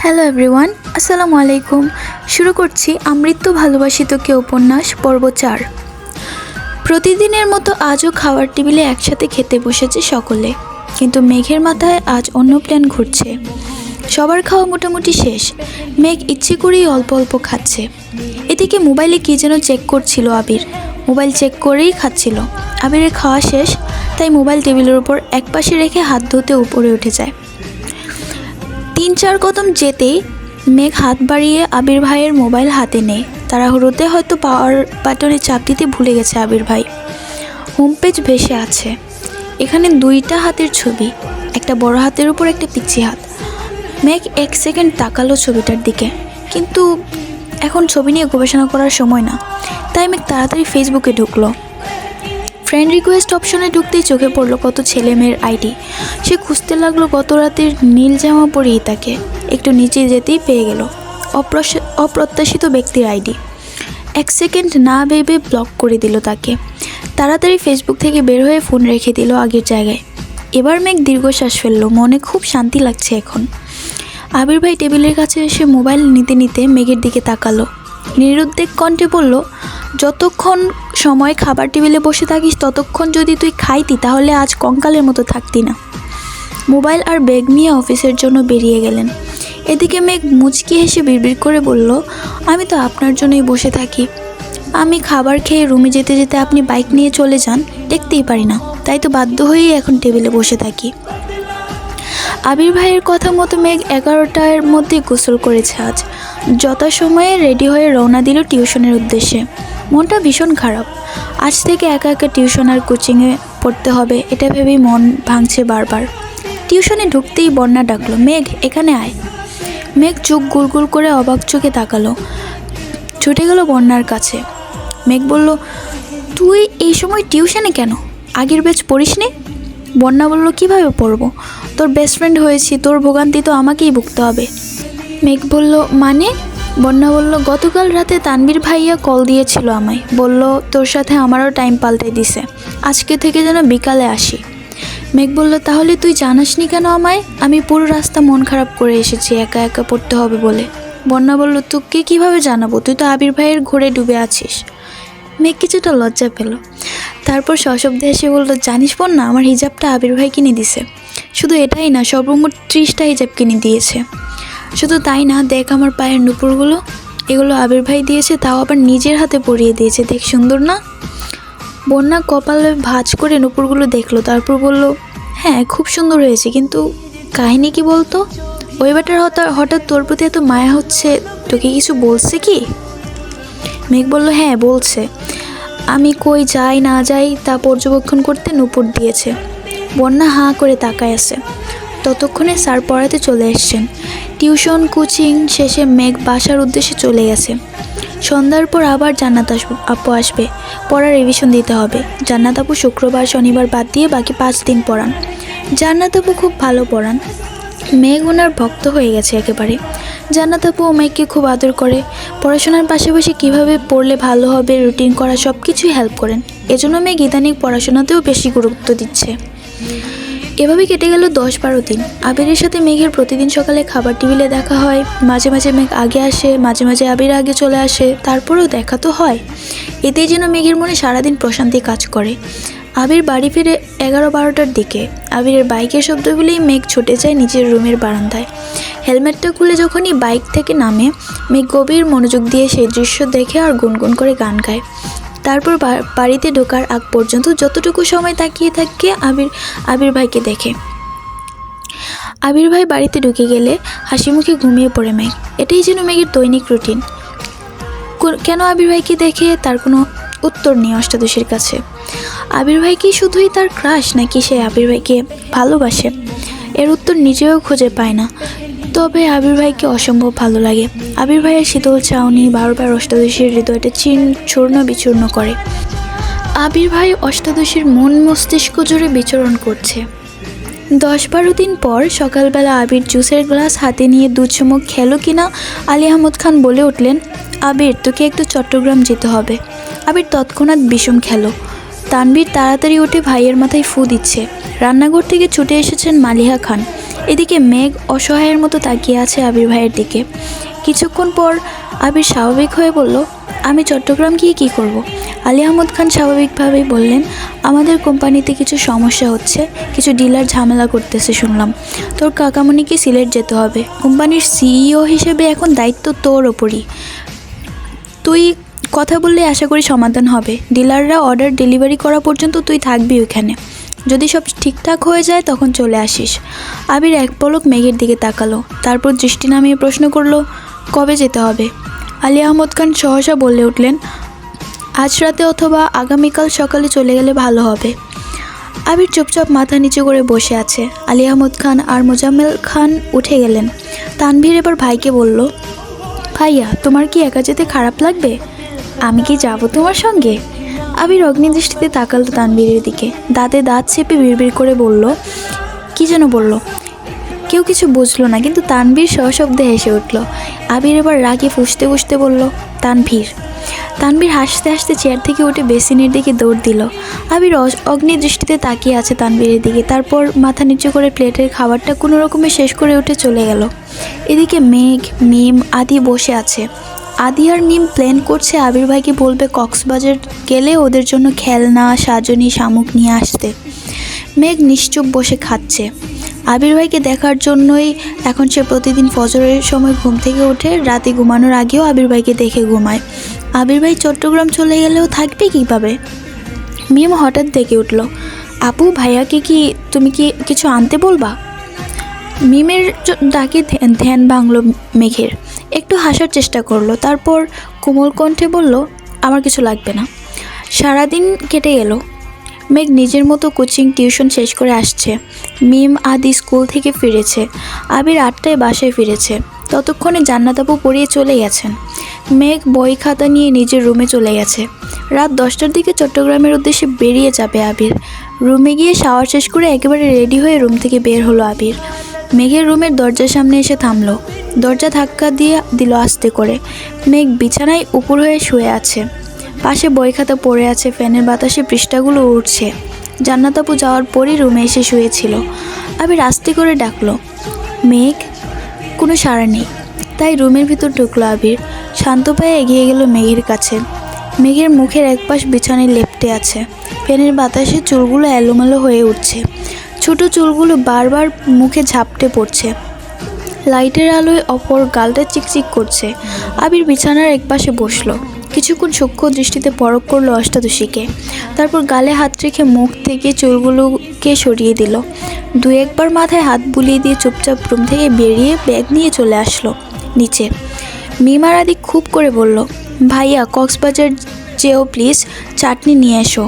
Hello everyone, আসসালামু আলাইকুম। শুরু করছি আমৃত্যু ভালোবাসি তোকে উপন্যাস পর্ব 4। প্রতিদিনের মতো আজও খাওয়ার টেবিলে একসাথে খেতে বসেছে সকলে, কিন্তু মেঘের মাথায় আজ অন্য প্ল্যান ঘুরছে। সবার খাওয়া মোটামুটি শেষ, মেঘ ইচ্ছে করেই অল্প অল্প খাচ্ছে। এদিকে মোবাইলে কী যেন চেক করছিল আবির, মোবাইল চেক করেই খাচ্ছিল। আবিরের খাওয়া শেষ, তাই মোবাইল টেবিলের উপর একপাশে রেখে হাত ধুতে উপরে উঠে যায়। 3-4 কদম যেতেই মেঘ হাত বাড়িয়ে আবির ভাইয়ের মোবাইল হাতে নেয়। তাড়াহুড়োতে হয়তো পাওয়ার বাটনে চাপ দিতে ভুলে গেছে আবির ভাই। হোম পেজ ভেসে আছে, এখানে 2টা হাতের ছবি, একটা বড় হাতের উপর একটা পিচ্ছি হাত। মেঘ 1 সেকেন্ড তাকালো ছবিটার দিকে, কিন্তু এখন ছবি নিয়ে গবেষণা করার সময় না, তাই মেঘ তাড়াতাড়ি ফেসবুকে ঢুকলো। ফ্রেন্ড রিকোয়েস্ট অপশনে ঢুকতেই চোখে পড়লো কত ছেলে মেয়ের আইডি। সে খুঁজতে লাগলো গত রাতের নীল জামা পরেই তাকে। একটু নিচে যেতেই পেয়ে গেল অপ্রত্যাশিত ব্যক্তির আইডি। 1 সেকেন্ড না ভেবে ব্লক করে দিল তাকে। তাড়াতাড়ি ফেসবুক থেকে বের হয়ে ফোন রেখে দিল আগের জায়গায়। এবার মেঘ দীর্ঘশ্বাস ফেললো, মনে খুব শান্তি লাগছে এখন। আবির ভাই টেবিলের কাছে এসে মোবাইল নিতে নিতে মেঘের দিকে তাকালো, নিরুদ্বেগ কণ্ঠে বলল, যতক্ষণ সময় খাবার টেবিলে বসে থাকিস ততক্ষণ যদি তুই খাইতি তাহলে আজ কঙ্কালের মতো থাকতি না। মোবাইল আর ব্যাগ নিয়ে অফিসের জন্য বেরিয়ে গেলেন। এদিকে মেঘ মুচকি হেসে বিড়বিড় করে বলল, আমি তো আপনার জন্যই বসে থাকি। আমি খাবার খেয়ে রুমে যেতে যেতে আপনি বাইক নিয়ে চলে যান, দেখতেই পারি না, তাই তো বাধ্য হয়েই এখন টেবিলে বসে থাকি। আবির ভাইয়ের কথা মতো মেঘ 11টার মধ্যে গোসল করেছে আজ। যথাসময়ে রেডি হয়ে রওনা দিল টিউশনের উদ্দেশ্যে। মনটা ভীষণ খারাপ, আজ থেকে একা একা টিউশন আর কোচিংয়ে পড়তে হবে, এটা ভেবেই মন ভাঙছে বারবার। টিউশনে ঢুকতেই বন্যা ডাকলো, মেঘ এখানে আয়। মেঘ চোখ গুলগুল করে অবাক চোখে তাকালো, ছুটে গেল বন্যার কাছে। মেঘ বলল, তুই এই সময় টিউশনে কেন? আগের ব্যাচ পড়িসনি? বন্যা বলল, কিভাবে পড়বো? তোর বেস্ট ফ্রেন্ড হয়েছি, তোর ভোগান্তি তো আমাকেই ভুগতে হবে। মেঘ বলল, মানে? বন্যা বলল, গতকাল রাতে তানবীর ভাইয়া কল দিয়েছিল আমায়, বলল তোর সাথে আমারও টাইম পাল্টে দিছে, আজকে থেকে যেন বিকালে আসি। মেঘ বলল, তাহলে তুই জানাসনি কেন আমায়? আমি পুরো রাস্তা মন খারাপ করে এসেছি একা একা পড়তে হবে বলে। বন্যা বলল, তোকে কীভাবে জানাবো, তুই তো আবির ভাইয়ের ঘোরে ডুবে আছিস। মেঘ কিছুটা লজ্জা পেল, তারপর সশব্দে এসে বলল, জানিস বন্যা, আমার হিজাবটা আবির ভাই কিনে দিছে। শুধু এটাই না, সর্বমোট 30টা হিজাব কিনে দিয়েছে। শুধু তাই না, দেখ আমার পায়ের নুপুরগুলো, এগুলো আবির ভাই দিয়েছে, তাও আবার নিজের হাতে পরিয়ে দিয়েছে, দেখ সুন্দর না? বন্যা কপালে ভাঁজ করে নুপুরগুলো দেখলো, তারপর বলল, হ্যাঁ খুব সুন্দর হয়েছে, কিন্তু কাহিনী কি বলতো? ওই বেটার হঠাৎ তোর প্রতি এত মায়া হচ্ছে, তোকে কিছু বলছে কি? মেঘ বলল, হ্যাঁ বলছে, আমি কই যাই না যাই তা পর্যবেক্ষণ করতে নুপুর দিয়েছে। বন্যা হাঁ করে তাকায় আছে। ততক্ষণে স্যার পড়াতে চলে এসছেন। টিউশন কোচিং শেষে মেঘ বাসার উদ্দেশ্যে চলে গেছে। সন্ধ্যার পর আবার জান্নাত আপু আসবে, পড়ার রিভিশন দিতে হবে। জান্নাত আপু শুক্রবার শনিবার বাদ দিয়ে বাকি 5 দিন পড়ান। জান্নাত আপু খুব ভালো পড়ান, মেঘ ওনার ভক্ত হয়ে গেছে একেবারে। জান্নাত আপু ও মেঘকে খুব আদর করে, পড়াশোনার পাশাপাশি কীভাবে পড়লে ভালো হবে, রুটিন করা সব কিছুই হেল্প করেন। এজন্য মেঘ ইদানিং পড়াশোনাতেও বেশি গুরুত্ব দিচ্ছে। এভাবে কেটে গেল 10-12 দিন। আবিরের সাথে মেঘের প্রতিদিন সকালে খাবার টেবিলে দেখা হয়, মাঝে মাঝে মেঘ আগে আসে, মাঝে মাঝে আবির আগে চলে আসে, তারপরেও দেখা তো হয়। এতেই যেন মেঘের মনে সারাদিন প্রশান্তি কাজ করে। আবির বাড়ি ফিরে 11-12টার দিকে। আবিরের বাইকের শব্দগুলোই মেঘ ছুটে যায় নিজের রুমের বারান্দায়। হেলমেটটা খুলে যখনই বাইক থেকে নামে, মেঘ গভীর মনোযোগ দিয়ে সেই দৃশ্য দেখে আর গুনগুন করে গান গায়। তারপর বাড়িতে ঢোকার আগ পর্যন্ত যতটুকু সময় তাকিয়ে থাকে আবির ভাইকে দেখে। আবির ভাই বাড়িতে ঢুকে গেলে হাসি মুখে ঘুমিয়ে পড়ে মেঘ। এটাই যেন মেঘের দৈনিক রুটিন। কেন আবির ভাইকে দেখে, তার কোনো উত্তর নেই অষ্টাদশীর কাছে। আবির ভাই কি শুধুই তার ক্রাশ, নাকি সে আবির ভাইকে ভালোবাসে? এর উত্তর নিজেও খুঁজে পায় না। তবে আবির ভাইকে অসম্ভব ভালো লাগে। আবির ভাইয়ের শীতল চাউনি বারবার অষ্টাদশীর হৃদয়টা চূর্ণ বিচূর্ণ করে। আবির ভাই অষ্টাদশীর মন মস্তিষ্ক জুড়ে বিচরণ করছে। 10-12 দিন পর সকালবেলা আবির জুসের গ্লাস হাতে নিয়ে 2 চুমুক খেলো কিনা আলী আহমদ খান বলে উঠলেন, আবির তোকে একটু চট্টগ্রাম যেতে হবে। আবির তৎক্ষণাৎ বিষম খেলো। তানবীর তাড়াতাড়ি উঠে ভাইয়ের মাথায় ফু দিচ্ছে। রান্নাঘর থেকে ছুটে এসেছেন মালিহা খান। এদিকে মেঘ অসহায়ের মতো তাকিয়ে আছে আবির ভাইয়ের দিকে। কিছুক্ষণ পর আবির স্বাভাবিক হয়ে বলল, আমি চট্টগ্রাম গিয়ে কী করব? আলী আহমদ খান স্বাভাবিকভাবেই বললেন, আমাদের কোম্পানিতে কিছু সমস্যা হচ্ছে, কিছু ডিলার ঝামেলা করতেছে শুনলাম। তোর কাকামণিকে সিলেট যেতে হবে। কোম্পানির সিইও হিসেবে এখন দায়িত্ব তোর ওপরই। তুই কথা বললে আশা করি সমাধান হবে। ডিলাররা অর্ডার ডেলিভারি করা পর্যন্ত তুই থাকবি ওইখানে। যদি সব ঠিকঠাক হয়ে যায় তখন চলে আসিস। আবির এক পলক মেঘের দিকে তাকালো, তারপর দৃষ্টি নামিয়ে প্রশ্ন করলো, কবে যেতে হবে? আলী আহমদ খান সহসা বলে উঠলেন, আজ রাতে অথবা আগামীকাল সকালে চলে গেলে ভালো হবে। আবির চুপচাপ মাথা নিচু করে বসে আছে। আলী আহমদ খান আর মোজাম্মেল খান উঠে গেলেন। তানভীর এবার ভাইকে বলল, ভাইয়া তোমার কি একা যেতে খারাপ লাগবে? আমি কি যাব তোমার সঙ্গে? আবির অগ্নিদৃষ্টিতে তাকালো তানভীরের দিকে, দাঁতে দাঁত চেপে বিড়বিড় করে বলল, কি যেন বলল। কেউ কিছু বুঝলো না, কিন্তু তানভীর সশব্দে হেসে উঠল। আবির এবার রাগে ফুঁসতে ফুঁসতে বলল, তানভীর। তানভীর হাসতে হাসতে চেয়ার থেকে উঠে বেসিনের দিকে দৌড় দিল। আবির অগ্নিদৃষ্টিতে তাকিয়ে আছে তানভীরের দিকে, তারপর মাথা নিচু করে প্লেটের খাবারটা কোনো রকমে শেষ করে উঠে চলে গেল। এদিকে মেঘ, মিম, আদি বসে আছে। আদি আর মিম প্ল্যান করছে আবির ভাইকে বলবে কক্সবাজার গেলে ওদের জন্য খেলনা, সাজনি, শামুক নিয়ে আসতে। মেঘ নিশ্চুপ বসে খাচ্ছে। আবির ভাইকে দেখার জন্যই এখন সে প্রতিদিন ফজরের সময় ঘুম থেকে উঠে রাতে ঘুমানোর আগেও আবির ভাইকে দেখে ঘুমায়। আবির ভাই চট্টগ্রাম চলে গেলেও থাকবে কীভাবে? মিম হঠাৎ ডেকে উঠল, আপু ভাইয়াকে কি তুমি কি কিছু আনতে বলবা? মিমের ডাকে ধ্যান ভাঙল মেঘের। একটু হাসার চেষ্টা করলো, তারপর কোমল কণ্ঠে বলল, আমার কিছু লাগবে না। সারাদিন কেটে গেল। মেঘ নিজের মতো কোচিং টিউশন শেষ করে আসছে। মিম, আদি স্কুল থেকে ফিরেছে। আবির 8টায় বাসায় ফিরেছে। ততক্ষণে জান্নাত আপু পড়িয়ে চলে গেছেন। মেঘ বই খাতা নিয়ে নিজের রুমে চলে গেছে। রাত 10টার দিকে চট্টগ্রামের উদ্দেশ্যে বেরিয়ে যাবে আবির। রুমে গিয়ে শাওয়ার শেষ করে একেবারে রেডি হয়ে রুম থেকে বের হলো আবির। মেঘের রুমের দরজার সামনে এসে থামলো। দরজা ধাক্কা দিয়ে দিল আস্তে করে। মেঘ বিছানায় উপর হয়ে শুয়ে আছে। পাশে বই খাতা পড়ে আছে, ফ্যানের বাতাসে পৃষ্ঠাগুলো উড়ছে। জান্নাত আপু যাওয়ার পরই রুমে এসে শুয়েছিল। আবির আস্তে করে ডাকলো, মেঘ। কোনো সাড়া নেই। তাই রুমের ভিতর ঢুকলো আবির। শান্ত পায়ে এগিয়ে গেল মেঘের কাছে। মেঘের মুখের একপাশ বিছানায় লেপ্টে আছে। ফ্যানের বাতাসে চুলগুলো এলোমেলো হয়ে উঠছে। ছোট চুলগুলো বারবার মুখে ঝাপটে পড়ছে। লাইটের আলোয় অপর গালটা চিকচিক করছে। আবির বিছানার একপাশে বসলো। কিছুক্ষণ সূক্ষ্ম দৃষ্টিতে পরখ করলো অষ্টাদশীকে। তারপর গালে হাত রেখে মুখ থেকে চুলগুলোকে সরিয়ে দিল। 2-1বার মাথায় হাত বুলিয়ে দিয়ে চুপচাপ রুম থেকে বেরিয়ে ব্যাগ নিয়ে চলে আসলো নিচে। মিমার আদি খুব করে বলল, ভাইয়া কক্সবাজার যেও প্লিজ, চাটনি নিয়ে এসো,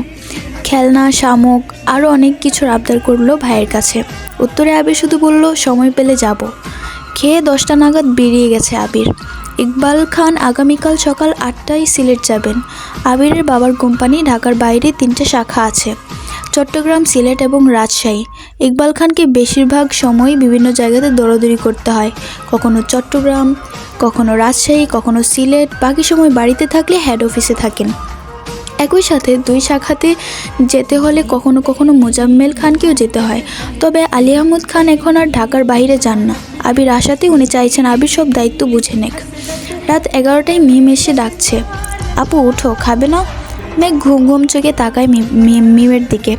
খেলনা, শামুক আরও অনেক কিছুর আবদার করলো ভাইয়ের কাছে। উত্তরে আবির শুধু বলল, সময় পেলে যাব। খেয়ে 10টা নাগাদ বেরিয়ে গেছে আবির। ইকবাল খান আগামীকাল সকাল 8টায় সিলেট যাবেন। আবিরের বাবার কোম্পানি ঢাকার বাইরে 3টে শাখা আছে, চট্টগ্রাম, সিলেট এবং রাজশাহী। ইকবাল খানকে বেশিরভাগ সময় বিভিন্ন জায়গাতে দৌড়াদৌড়ি করতে হয়, কখনো চট্টগ্রাম, কখনো রাজশাহী, কখনো সিলেট। বাকি সময় বাড়িতে থাকলে হেড অফিসে থাকেন। একই সাথে 2 শাখাতে যেতে হলে কখনো কখনো মোজাম্মেল খানকেও যেতে হয়। তবে আলী আহমদ খান এখন আর ঢাকার বাইরে যান না। আবির আশাতে উনি চাইছেন আবির সব দায়িত্ব বুঝে নেক। রাত 11টায় মিম এসে ডাকছে, আপু উঠো, খাবে না? মেঘ ঘুম ঘুম চোখে তাকায় মিমের দিকে।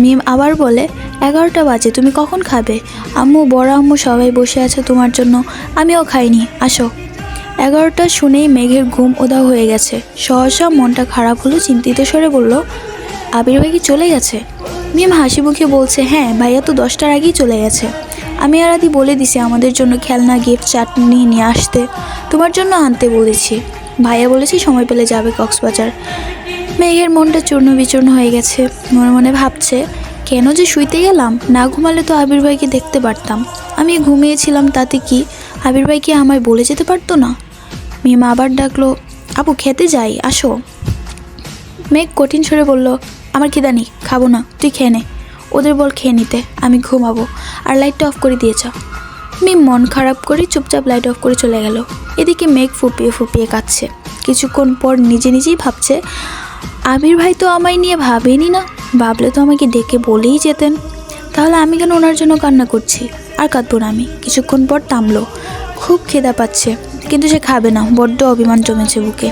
মিম আবার বলে, 11টা বাজে, তুমি কখন খাবে? আম্মু, বড় আম্মু সবাই বসে আছে তোমার জন্য, আমিও খাইনি, আসো। 11টা শুনেই মেঘের ঘুম উধাও হয়ে গেছে। সহসা মনটা খারাপ হলো, চিন্তিত স্বরে বলল, আবির ভাই কি চলে গেছে? মিম হাসি মুখে বলছে, হ্যাঁ ভাইয়া তো 10টার আগেই চলে গেছে। আমি আর আদি বলে দিছি আমাদের জন্য খেলনা, গিফট, চাটনি নিয়ে আসতে। তোমার জন্য আনতে বলেছি। ভাইয়া বলেছি সময় পেলে যাবে কক্সবাজার। মেঘের মনটা চূর্ণ বিচূর্ণ হয়ে গেছে। মনে মনে ভাবছে, কেন যে শুইতে গেলাম? না ঘুমালে তো আবির ভাইকে দেখতে পারতাম। আমি ঘুমিয়েছিলাম, তাতে কি? আবির ভাই কি আমায় বলে যেতে পারতো না? মিম আবার ডাকলো, আপু খেতে যাই, আসো। মেঘ কঠিন স্বরে বলল, আমার খিদা নেই, খাবো না, তুই খেয়ে নে। ওদের বল খেয়ে নিতে, আমি ঘুমাবো, আর লাইটটা অফ করে দিয়েছ। মিম মন খারাপ করে চুপচাপ লাইট অফ করে চলে গেল। এদিকে মেঘ ফুপিয়ে ফুপিয়ে কাঁদছে। কিছুক্ষণ পর নিজে নিজেই ভাবছে, আবির ভাই তো আমায় নিয়ে ভাবেনি না, ভাবলে তো আমাকে ডেকে বলেই যেতেন। তাহলে আমি কেন ওনার জন্য কান্না করছি? আর কাঁদবো না আমি। কিছুক্ষণ পর থামলো। খুব খিদা পাচ্ছে, কিন্তু সে খাবে না, বড্ড অভিমান জমেছে বুকে।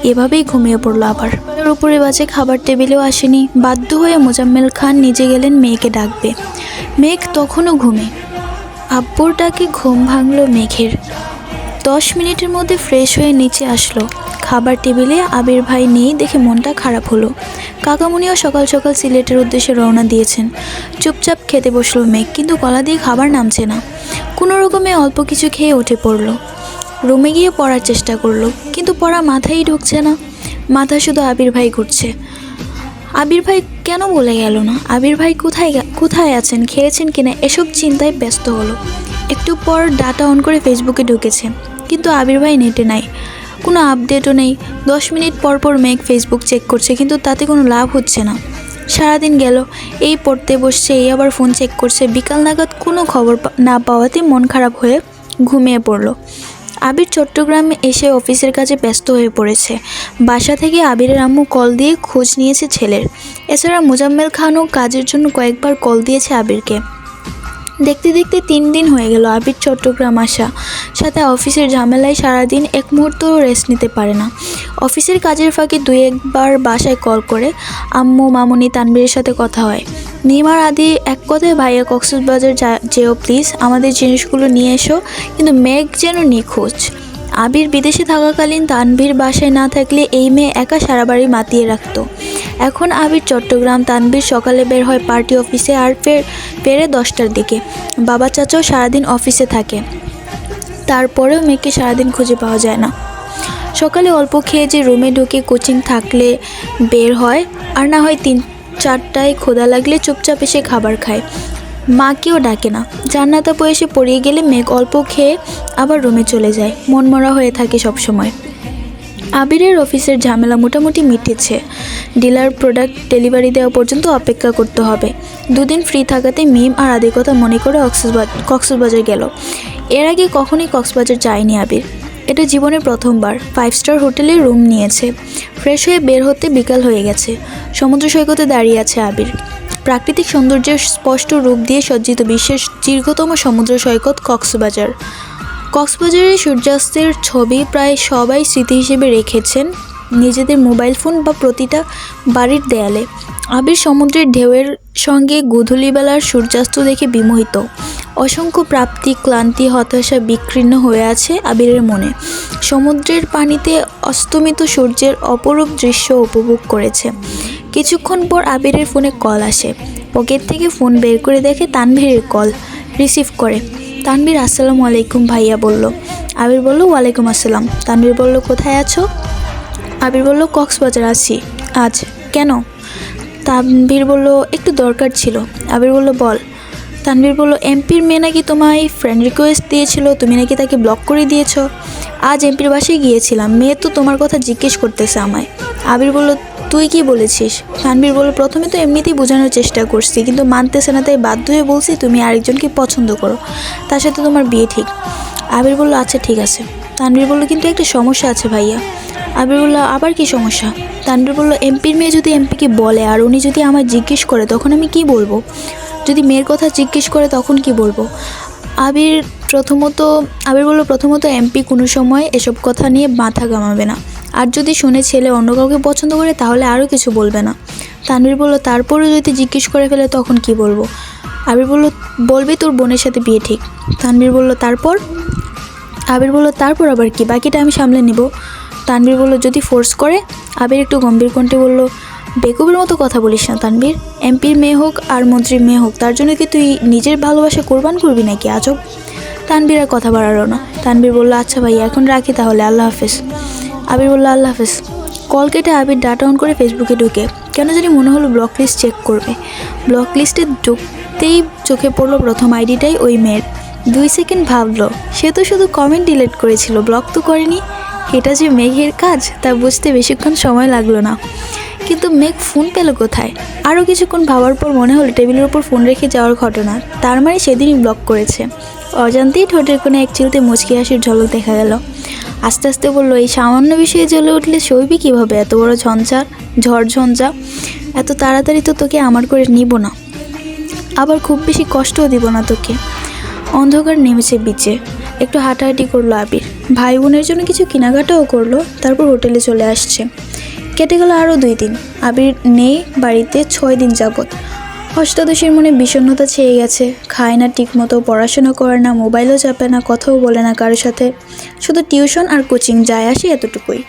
এভাবেই ঘুমিয়ে পড়লো আবার। তার উপরে বাজে খাবার টেবিলেও আসেনি। বাধ্য হয়ে মোজাম্মেল খান নিজে গেলেন মেয়েকে ডাকবে। মেঘ তখনও ঘুমে। আব্বুর ডাকে ঘুম ভাঙল মেঘের। 10 মিনিটের মধ্যে ফ্রেশ হয়ে নিচে আসলো। খাবার টেবিলে আবির ভাই নেই দেখে মনটা খারাপ হলো। কাকামুনিও সকাল সকাল সিলেটের উদ্দেশ্যে রওনা দিয়েছেন। চুপচাপ খেতে বসলো মেঘ, কিন্তু গলা দিয়ে খাবার নামছে না। কোনো রকমে অল্প কিছু খেয়ে উঠে পড়লো। রুমে গিয়ে পড়ার চেষ্টা করলো, কিন্তু পড়া মাথায় ঢুকছে না। মাথা শুধু আবির ভাই ঘুরছে। আবির ভাই কেন বলে গেল না? আবির ভাই কোথায় আছেন, খেয়েছেন কিনা, এসব চিন্তায় ব্যস্ত হলো। একটু পর ডাটা অন করে ফেসবুকে ঢুকেছে, কিন্তু আবির ভাই নেটে নাই, কোনো আপডেটও নেই। 10 মিনিট পর পর মেঘ ফেসবুক চেক করছে, কিন্তু তাতে কোনো লাভ হচ্ছে না। সারাদিন গেল, এই পড়তে বসছে, এই আবার ফোন চেক করছে। বিকাল নাগাদ কোনো খবর না পাওয়াতে মন খারাপ হয়ে ঘুমিয়ে পড়ল। আবির চট্টগ্রামে এসে অফিসের কাজে ব্যস্ত হয়ে পড়েছে। বাসা থেকে আবিরের আম্মু কল দিয়ে খোঁজ নিয়েছে ছেলের। এছাড়া মোজাম্মেল খানও কাজের জন্য কয়েকবার কল দিয়েছে আবিরকে। দেখতে দেখতে 3 দিন হয়ে গেল আবির চট্টগ্রাম আসা। সাথে অফিসের ঝামেলায় সারাদিন এক মুহূর্তও রেস্ট নিতে পারে না। অফিসের কাজের ফাঁকে 2-1বার বাসায় কল করে আম্মু, মামুনি, তানবীরের সাথে কথা হয়। নিমার আদি এক কথায়, ভাইয়া কক্সবাজার যেও প্লিজ, আমাদের জিনিসগুলো নিয়ে এসো। কিন্তু মেঘ যেন নিখোঁজ। আবির বিদেশে থাকাকালীন তানভীর বাসায় না থাকলে এই মেয়ে একা সারা বাড়ি মাতিয়ে রাখতো। এখন আবির চট্টগ্রাম, তানভীর সকালে বের হয় পার্টি অফিসে, আর ফেরে 10টার দিকে। বাবা চাচাও সারাদিন অফিসে থাকে, তারপরেও মেয়েকে সারাদিন খুঁজে পাওয়া যায় না। সকালে অল্প খেয়ে যে রুমে ঢুকে কোচিং থাকলে বের হয়, আর না হয় 3-4টায় ক্ষুধা লাগলে চুপচাপ এসে খাবার খায়। মাকেও ডাকে না। জান্নাত আপু এসে পড়িয়ে গেলে মেঘ অল্প খেয়ে আবার রুমে চলে যায়। মনমরা হয়ে থাকে সবসময়। আবিরের অফিসের ঝামেলা মোটামুটি মিটেছে। ডিলার প্রোডাক্ট ডেলিভারি দেওয়া পর্যন্ত অপেক্ষা করতে হবে। 2 দিন ফ্রি থাকাতে মিম আর আদির কথা মনে করে কক্সবাজার গেল। এর আগে কখনোই কক্সবাজার যায়নি আবির। এটা জীবনের প্রথমবার। 5 স্টার হোটেলে রুম নিয়েছে। ফ্রেশ হয়ে বের হতে বিকাল হয়ে গেছে। সমুদ্র সৈকতে দাঁড়িয়ে আছে আবির। প্রাকৃতিক সৌন্দর্যের স্পষ্ট রূপ দিয়ে সজ্জিত বিশ্বের দীর্ঘতম সমুদ্র সৈকত কক্সবাজার। কক্সবাজারের সূর্যাস্তের ছবি প্রায় সবাই স্মৃতি হিসেবে রেখেছেন নিজেদের মোবাইল ফোন বা প্রতিটা বাড়ির দেয়ালে। আবির সমুদ্রের ঢেউয়ের সঙ্গে গোধূলিবেলার সূর্যাস্ত দেখে বিমোহিত। অসংখ্য প্রাপ্তি, ক্লান্তি, হতাশা বিকীর্ণ হয়ে আছে আবিরের মনে। সমুদ্রের পানিতে অস্তমিত সূর্যের অপরূপ দৃশ্য উপভোগ করেছে। কিছুক্ষণ পর আবিরের ফোনে কল আসে। পকেট থেকে ফোন বের করে দেখে তানভীরের কল। রিসিভ করে। তানভীর আসসালামু আলাইকুম ভাইয়া বলল। আবির বলল ওয়ালাইকুম আসসালাম। তানভীর বলল কোথায় আছো? আবির বলল কক্সবাজার আছি আজ। কেন? তানভীর বলল একটু দরকার ছিল। আবির বলল বল। তানভীর বলল এমপির মেয়ে নাকি তোমায় ফ্রেন্ড রিকোয়েস্ট দিয়েছিল, তুমি নাকি তাকে ব্লক করে দিয়েছো। আজ এমপির বাসায় গিয়েছিলাম, মেয়ে তো তোমার কথা জিজ্ঞেস করতেছে আমায়। আবির বলল তুই কি বলেছিস? তানভীর বলল প্রথমে তো এমনিতেই বোঝানোর চেষ্টা করছি, কিন্তু মানতেছে না, তাই বাধ্য হয়ে বলছি তুমি আরেকজনকে পছন্দ করো, তার সাথে তোমার বিয়ে ঠিক। আবির বলল আচ্ছা ঠিক আছে। তানভীর বলল কিন্তু একটা সমস্যা আছে ভাইয়া। আবির বলল আবার কি সমস্যা? তানভীর বলল এমপির মেয়ে যদি এমপিকে বলে আর উনি যদি আমায় জিজ্ঞেস করে তখন আমি কি বলবো? যদি মেয়ের কথা জিজ্ঞেস করে তখন কি বলবো? আবির বলল প্রথমত এমপি কোনো সময় এসব কথা নিয়ে মাথা ঘামাবে না, আর যদি শুনে ছেলে অন্য কাউকে পছন্দ করে তাহলে আরও কিছু বলবে না। তানভীর বলল তারপরেও যদি জিজ্ঞেস করে ফেলে তখন কি বলবো? আবির বলল বলবি তোর বোনের সাথে বিয়ে ঠিক। তানভীর বলল তারপর? আবির বলল তারপর আবার কি, বাকিটা আমি সামলে নেব। তানভীর বলল যদি ফোর্স করে? আবির একটু গম্ভীর কণ্ঠে বলল বেকুবের মতো কথা বলিস না তানভীর। এমপির মেয়ে হোক আর মন্ত্রীর মেয়ে হোক, তার জন্য কি তুই নিজের ভালোবাসা কোরবান করবি নাকি? আজব। তানভীর আর কথা বাড়ালো না। তানভীর বলল আচ্ছা ভাই এখন রাখি তাহলে, আল্লাহ হাফেজ। আবির বলল আল্লাহ হাফেজ। কল কেটে আবির ডাটা অন করে ফেসবুকে ঢুকে কেন জানি মনে হলো ব্লক লিস্ট চেক করবে। ব্লক লিস্টে ঢুকতেই চোখে পড়লো প্রথম আইডিটাই ওই মেয়ের। 2 সেকেন্ড ভাবলো সে তো শুধু কমেন্ট ডিলিট করেছিল, ব্লক তো করেনি। এটা যে মেঘের কাজ তা বুঝতে বেশিক্ষণ সময় লাগলো না। কিন্তু মেঘ ফোন পেল কোথায়? আরও কিছুক্ষণ ভাবার পর মনে হলো টেবিলের ওপর ফোন রেখে যাওয়ার ঘটনা। তার মানে সেদিনই ব্লক করেছে। অজান্তেই ঠোঁটের কোণে এক চিলতে মুচকি হাসির ঝলক দেখা গেল। আস্তে আস্তে বলল এই সামান্য বিষয়ে জ্বলে উঠলে সইবি কীভাবে এত বড় ঝড়ঝঞ্ঝা? এত তাড়াতাড়ি তো তোকে আমার করে নিব না, আবার খুব বেশি কষ্টও দিব না তোকে। অন্ধকার নেমেছে বিচে। একটু হাঁটাহাঁটি করলো আবির, ভাই বোনের জন্য কিছু কেনাকাটাও করলো, তারপর হোটেলে চলে আসছে। কেটে গেল আরও 2 দিন। আবির নেই বাড়িতে 6 দিন যাবৎ। অষ্টাদশীর মনে বিষণ্ণতা ছেয়ে গেছে। খায় না ঠিকমতো, পড়াশোনা করে না, মোবাইলও চাপে না, কথাও বলে না কারোর সাথে, শুধু টিউশন আর কোচিং যায় আসে, এতটুকুই।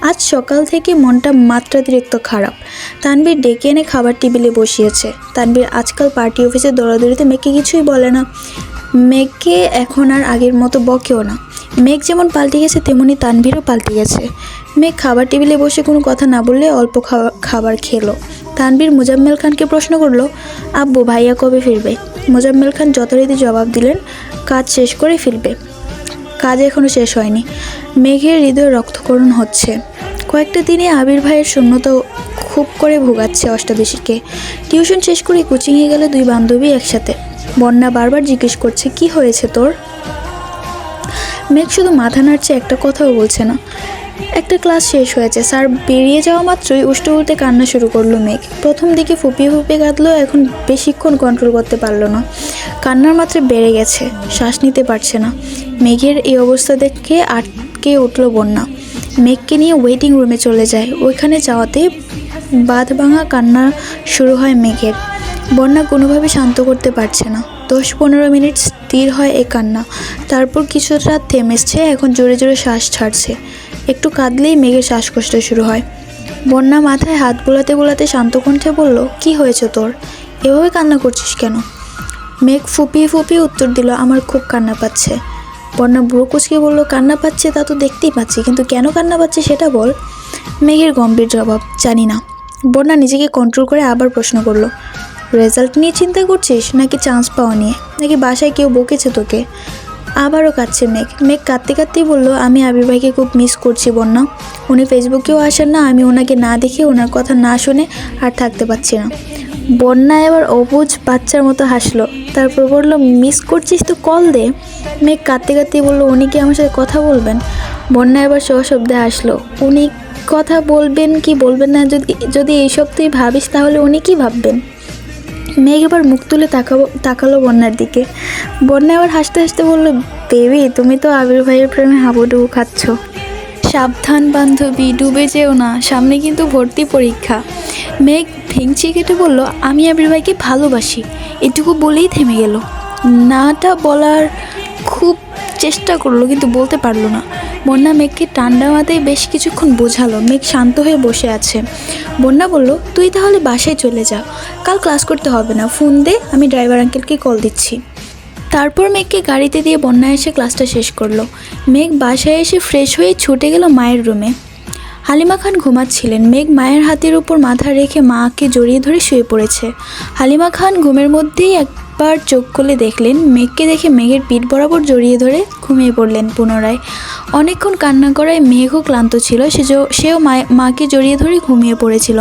আজ সকাল থেকে মনটা মাত্রাতিরিক্ত খারাপ। তানবীর ডেকে এনে খাবার টেবিলে বসিয়েছে। তানবীর আজকাল পার্টি অফিসে দৌড়াদৌড়িতে মেঘকে কিছুই বলে না। মেঘকে এখন আর আগের মতো বকেও না। মেঘ যেমন পাল্টে গেছে তেমনি তানভীরও পাল্টে গেছে। মেঘ খাবার টেবিলে বসে কোনো কথা না বললে অল্প খাবার খেলো। তানভীর মোজাম্মেল খানকে প্রশ্ন করলো, আব্বু ভাইয়া কবে ফিরবে? মোজাম্মেল খান যথারীতি জবাব দিলেন, কাজ শেষ করে ফিরবে। কাজ এখনও শেষ হয়নি। মেঘের হৃদয় রক্তকরণ হচ্ছে। কয়েকটা দিনে আবির ভাইয়ের শূন্যতা খুব করে ভোগাচ্ছে অষ্টাদশীকে। টিউশন শেষ করে কোচিংয়ে গেলে 2 বান্ধবী একসাথে। বন্যা বারবার জিজ্ঞেস করছে, কি হয়েছে তোর? মেঘ শুধু মাথা নাড়ছে, একটা কথাও বলছে না। একটা ক্লাস শেষ হয়েছে, স্যার বেরিয়ে যাওয়া মাত্রই উষ্টে উল্টে কান্না শুরু করলো মেঘ। প্রথম দিকে ফুপিয়ে ফুপিয়ে কাঁদলো, এখন বেশিক্ষণ কন্ট্রোল করতে পারলো না। কান্নার মাত্রা বেড়ে গেছে, শ্বাস নিতে পারছে না। মেঘের এই অবস্থা দেখে আটকে উঠল বন্যা। মেঘকে নিয়ে ওয়েটিং রুমে চলে যায়। ওইখানে যাওয়াতে বাঁধ ভাঙা কান্না শুরু হয় মেঘের। বন্যা কোনোভাবে শান্ত করতে পারছে না। 10-15 মিনিট স্থির হয় এই কান্না, তারপর কিছুটা থেমেছে, এখন জোরে জোরে শ্বাস ছাড়ছে। একটু কাঁদলেই মেঘের শ্বাসকষ্ট শুরু হয়। বন্যা মাথায় হাত বোলাতে বোলাতে শান্ত কণ্ঠে বলল, কি হয়েছে তোর? এভাবে কান্না করছিস কেন? মেঘ ফুপিয়ে ফুপিয়ে উত্তর দিল, আমার খুব কান্না পাচ্ছে। বন্যা বুড়ো কুচকে বলল, কান্না পাচ্ছে তা তো দেখতেই পাচ্ছি, কিন্তু কেন কান্না পাচ্ছে সেটা বল। মেঘের গম্ভীর জবাব, জানি না। বন্যা নিজেকে কন্ট্রোল করে আবার প্রশ্ন করলো, রেজাল্ট নিয়ে চিন্তা করছিস, নাকি চান্স পাওয়া নিয়ে, নাকি বাসায় কেউ বকেছে তোকে? আবারও কাঁদছে মেঘ। মেঘ কাঁদতে কাঁদতেই বলল, আমি আবির ভাইকে খুব মিস করছি বন্যা। উনি ফেসবুকেও আসেন না, আমি ওনাকে না দেখে, ওনার কথা না শুনে আর থাকতে পারছি না। বন্যা এবার অবুঝ বাচ্চার মতো হাসলো, তারপর বলল, মিস করছিস তো কল দে। মেঘ কাঁদতে কাঁদতেই বলল, উনি কি আমার সাথে কথা বলবেন? বন্যা এবার সশব্দে হাসলো। উনি কথা বলবেন কি বলবেন না, যদি এইসব তুই ভাবিস তাহলে উনি কি ভাববেন? মেঘ এবার মুখ তুলে তাকালো বন্যার দিকে। বন্যা এবার হাসতে হাসতে বলল, বেবি তুমি তো আবির ভাইয়ের প্রেমে হাবুডুবু খাচ্ছ। সাবধান বান্ধবী, ডুবে যেও না, সামনে কিন্তু ভর্তি পরীক্ষা। মেঘ ভেঙচি কেটে বলল, আমি আবির ভাইকে ভালোবাসি। এটুকু বলেই থেমে গেল। নাটা বলার খুব চেষ্টা করলো, কিন্তু বলতে পারলো না। বন্যা মেঘকে ঠান্ডা মাথায় বেশ কিছুক্ষণ বোঝালো। মেঘ শান্ত হয়ে বসে আছে। বন্যা বলল, তুই তাহলে বাসায় চলে যা, কাল ক্লাস করতে হবে না, ফোন দে, আমি ড্রাইভার আঙ্কেলকে কল দিচ্ছি। তারপর মেঘকে গাড়িতে দিয়ে বন্যা এসে ক্লাসটা শেষ করলো। মেঘ বাসায় এসে ফ্রেশ হয়ে ছুটে গেল মায়ের রুমে। হালিমা খান ঘুমাচ্ছিলেন। মেঘ মায়ের হাতের উপর মাথা রেখে মাকে জড়িয়ে ধরে শুয়ে পড়েছে। হালিমা খান ঘুমের মধ্যেই একবার চোখ খুলে দেখলেন মেঘকে, দেখে মেঘের পিঠ বরাবর জড়িয়ে ধরে ঘুমিয়ে পড়লেন পুনরায়। অনেকক্ষণ কান্না করায় মেঘও ক্লান্ত ছিল, সেও মাকে জড়িয়ে ধরে ঘুমিয়ে পড়েছিল।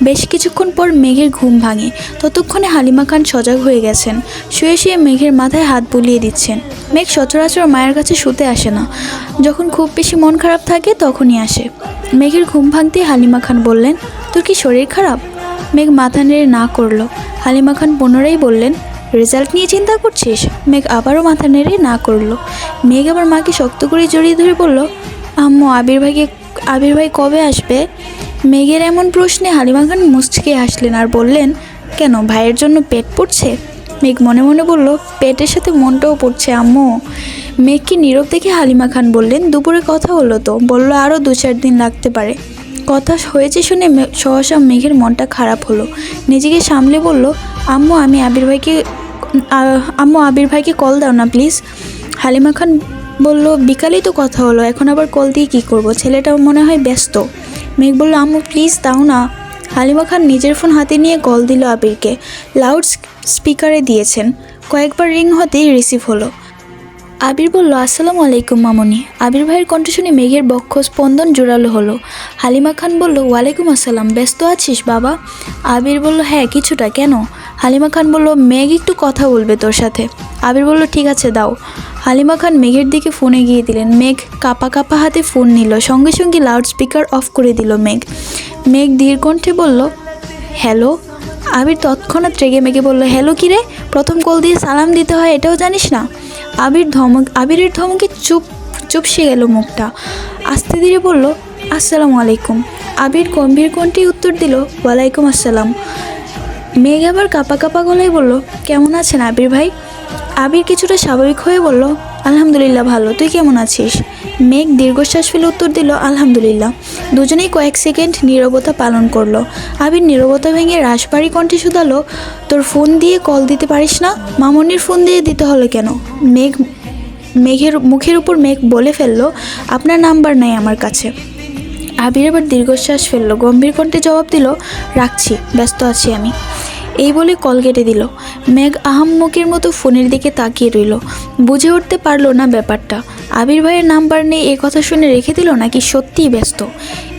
বেশ কিছুক্ষণ পর মেঘের ঘুম ভাঙে। ততক্ষণে হালিমা খান সজাগ হয়ে গেছেন, শুয়ে শুয়ে মেঘের মাথায় হাত বুলিয়ে দিচ্ছেন। মেঘ সচরাচর মায়ের কাছে শুতে আসে না, যখন খুব বেশি মন খারাপ থাকে তখনই আসে। মেঘের ঘুম ভাঙতেই হালিমা খান বললেন, তোর কি শরীর খারাপ? মেঘ মাথা নেড়ে না করলো। হালিমা খান পুনরায় বললেন, রেজাল্ট নিয়ে চিন্তা করছিস? মেঘ আবারও মাথা নেড়ে না করলো। মেঘ আবার মাকে শক্ত করে জড়িয়ে ধরে বলল, আম্মু আবির ভাই কবে আসবে? মেঘের এমন প্রশ্নে হালিমা খান মুচকে হাসলেন আর বললেন, কেন, ভাইয়ের জন্য পেট পড়ছে? মেঘ মনে মনে বলল, পেটের সাথে মনটাও পড়ছে আম্মু। মেঘকে নীরব দেখে হালিমা খান বললেন, দুপুরে কথা হলো তো, বলল আরও 2-4 দিন লাগতে পারে। কথা হয়েছে শুনে সহসা মেঘের মনটা খারাপ হলো। নিজেকে সামলে বলল, আম্মু আবির ভাইকে কল দাও না প্লিজ। হালিমা খান বলল, বিকালেই তো কথা হলো, এখন আবার কল দিয়ে কী করবো, ছেলেটাও মনে হয় ব্যস্ত। মেঘ বলল, আম্মু প্লিজ দাও না। হালিমা খান নিজের ফোন হাতে নিয়ে কল দিল আবিরকে। লাউড স্পিকারে দিয়েছেন। কয়েকবার রিং হতেই রিসিভ হলো। আবির বলল, আসসালামু আলাইকুম মামনি। আবির ভাইয়ের কণ্ঠ শুনে মেঘের বক্ষ স্পন্দন জোরালো হলো। হালিমা খান বলল, ওয়ালাইকুম আসসালাম, ব্যস্ত আছিস বাবা? আবির বলল, হ্যাঁ কিছুটা, কেন? হালিমা খান বলল, মেঘ একটু কথা বলবে তোর সাথে। আবির বলল, ঠিক আছে দাও। হালিমা খান মেঘের দিকে ফোন এগিয়ে দিলেন। মেঘ কাঁপা কাঁপা হাতে ফোন নিল, সঙ্গে সঙ্গে লাউড স্পিকার অফ করে দিল মেঘ। মেঘ ধীর কণ্ঠে বলল, হ্যালো। আবির তৎক্ষণাৎ রেগে মেগে বলল, হ্যালো কিরে, প্রথম কল দিয়ে সালাম দিতে হয় এটাও জানিস না? আবিরের ধমকে চুপসে গেল মুখটা। আস্তে ধীরে বলল, আসসালামু আলাইকুম। আবির গম্ভীর কণ্ঠে উত্তর দিল, ওয়ালাইকুম আসসালাম। মেঘ আবার কাঁপা কাঁপা গলায় বলল, কেমন আছেন আবির ভাই? আবির কিছুটা স্বাভাবিক হয়ে বলল, আলহামদুলিল্লাহ ভালো, তুই কেমন আছিস? মেঘ দীর্ঘশ্বাস ফেলে উত্তর দিল, আলহামদুলিল্লাহ। দুজনেই কয়েক সেকেন্ড নীরবতা পালন করলো। আবির নীরবতা ভেঙে রাশভারী কণ্ঠে শুধালো, তোর ফোন দিয়ে কল দিতে পারিস না? মামনির ফোন দিয়ে দিতে হলো কেন? মেঘের মুখের উপর মেঘ বলে ফেললো, আপনার নাম্বার নাই আমার কাছে। আবির এবার দীর্ঘশ্বাস ফেললো, গম্ভীর কণ্ঠে জবাব দিল, রাখছি, ব্যস্ত আছি আমি। এই বলে কল কেটে দিল। মেঘ আহাম্মকের মতো ফোনের দিকে তাকিয়ে রইল। বুঝে উঠতে পারলো না ব্যাপারটা। আবির ভাইয়ের নাম্বার নেই এ কথা শুনে রেখে দিল নাকি সত্যিই ব্যস্ত,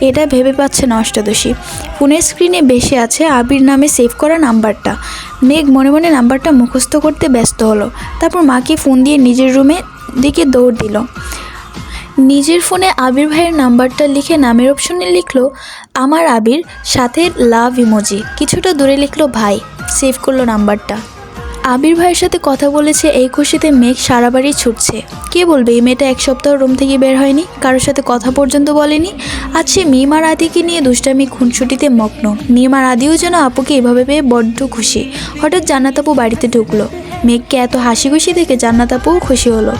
এটা ভেবে পাচ্ছে না অষ্টাদশী। ফোনের স্ক্রিনে বেশে আছে আবির নামে সেভ করা নাম্বারটা। মেঘ মনে মনে নাম্বারটা মুখস্থ করতে ব্যস্ত হলো। তারপর মাকে ফোন দিয়ে নিজের রুমে দিকে দৌড় দিল। নিজের ফোনে আবির ভাইয়ের নাম্বারটা লিখে নামের অপশনে লিখলো আমার আবির, সাথে লাভ ইমোজি, কিছুটা দূরে লিখলো ভাই, সেভ করলো নাম্বারটা। আবির ভাইয়ের সাথে কথা বলেছে এই খুশিতে মেঘ সারা বাড়ি ছুটছে। কে বলবে এই মেয়েটা এক সপ্তাহ রুম থেকে বের হয়নি, কারোর সাথে কথা পর্যন্ত বলেনি। আজ সে মিম আর আদিকে নিয়ে দুষ্টামি খুনসুটিতে মগ্ন। মিম আর আদিও যেন আপুকে এভাবে পেয়ে বড্ড খুশি। হঠাৎ জান্নাত আপু বাড়িতে ঢুকলো। মেঘকে এত হাসি খুশি দেখে জান্নাত আপুও খুশি হলো।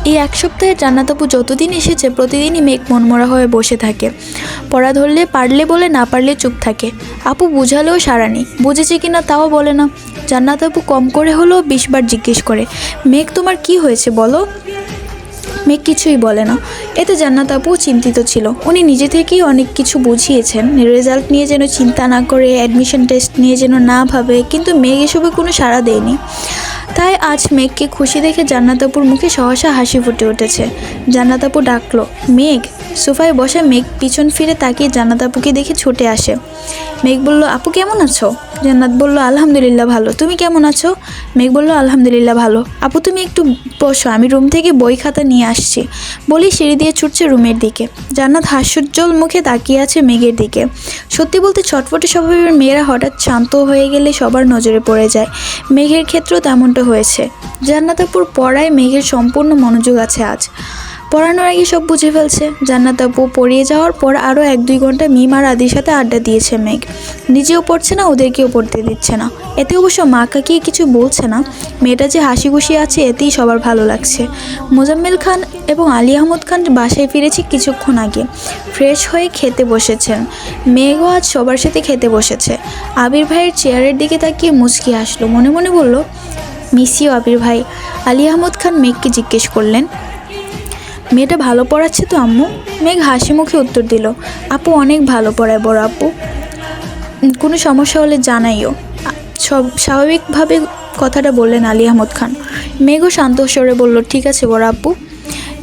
এই এক সপ্তাহে জান্নাত আপু যতদিন এসেছে প্রতিদিনই মেঘ মনমরা হয়ে বসে থাকে। পড়া ধরলে পারলে বলে, না পারলে চুপ থাকে। আপু বুঝালেও সাড়া নেই, বুঝেছে কিনা তাও বলে না। জান্নাত আপু কম করে হলেও 20 বার জিজ্ঞেস করে, মেঘ তোমার কি হয়েছে বলো? মেঘ কিছুই বলে না। এতে জান্নাত আপু চিন্তিত ছিল। উনি নিজে থেকেই অনেক কিছু বুঝিয়েছেন, রেজাল্ট নিয়ে যেন চিন্তা না করে, অ্যাডমিশন টেস্ট নিয়ে যেন না ভাবে, কিন্তু মেঘ এসবে কোনো সাড়া দেয়নি। তাই আজ মেঘকে খুশি দেখে জান্নাত আপুর মুখে সহসা হাসি ফুটে উঠেছে। জান্নাত আপু ডাকলো, মেঘ। সোফায় বসে মেঘ পিছন ফিরে তাকিয়ে জান্নাত আপুকে দেখে ছুটে আসে। মেঘ বলল, আপু কেমন আছো? জান্নাত বলল, আলহামদুলিল্লাহ ভালো, তুমি কেমন আছো? মেঘ বলল, আলহামদুলিল্লাহ ভালো। আপু তুমি একটু বসো, আমি রুম থেকে বই খাতা নিয়ে আসছি। বলি সিঁড়ি দিয়ে ছুটছে রুমের দিকে। জান্নাত হাস্যোজ্জ্বল মুখে তাকিয়ে আছে মেঘের দিকে। সত্যি বলতে ছটফটে স্বভাবের মেয়েরা হঠাৎ শান্ত হয়ে গেলে সবার নজরে পড়ে যায়। মেঘের ক্ষেত্রেও তেমনটা হয়েছে। জান্নাত আপুর পড়ায় মেঘের সম্পূর্ণ মনোযোগ আছে আজ। পড়ানোর আগে সব বুঝে ফেলছে। জান্নাত আপু পড়িয়ে যাওয়ার পর আরও 1-2 ঘন্টা মিম আর আদির সাথে আড্ডা দিয়েছে মেঘ। নিজেও পড়ছে না, ওদেরকেও পড়তে দিচ্ছে না। এতে অবশ্য মা কাকি কিছু বলছে না। মেয়েটা যে হাসি খুশি আছে এতেই সবার ভালো লাগছে। মোজাম্মেল খান এবং আলী আহমদ খান বাসায় ফিরেছে কিছুক্ষণ আগে। ফ্রেশ হয়ে খেতে বসেছেন। মেঘও আজ সবার সাথে খেতে বসেছে। আবির ভাইয়ের চেয়ারের দিকে তাকিয়ে মুচকি আসলো। মনে মনে বলল, মিস ইউ আবির ভাই। আলী আহমদ খান মেঘকে জিজ্ঞেস করলেন, মেয়েটা ভালো পড়াচ্ছে তো আম্মু? মেঘ হাসি মুখে উত্তর দিল, আপু অনেক ভালো পড়ায় বড় আপু, কোনো সমস্যা হলে জানাইও। সব স্বাভাবিকভাবে কথাটা বললেন আলী আহমদ খান। মেঘও শান্ত স্বরে বলল, ঠিক আছে বড় আপু।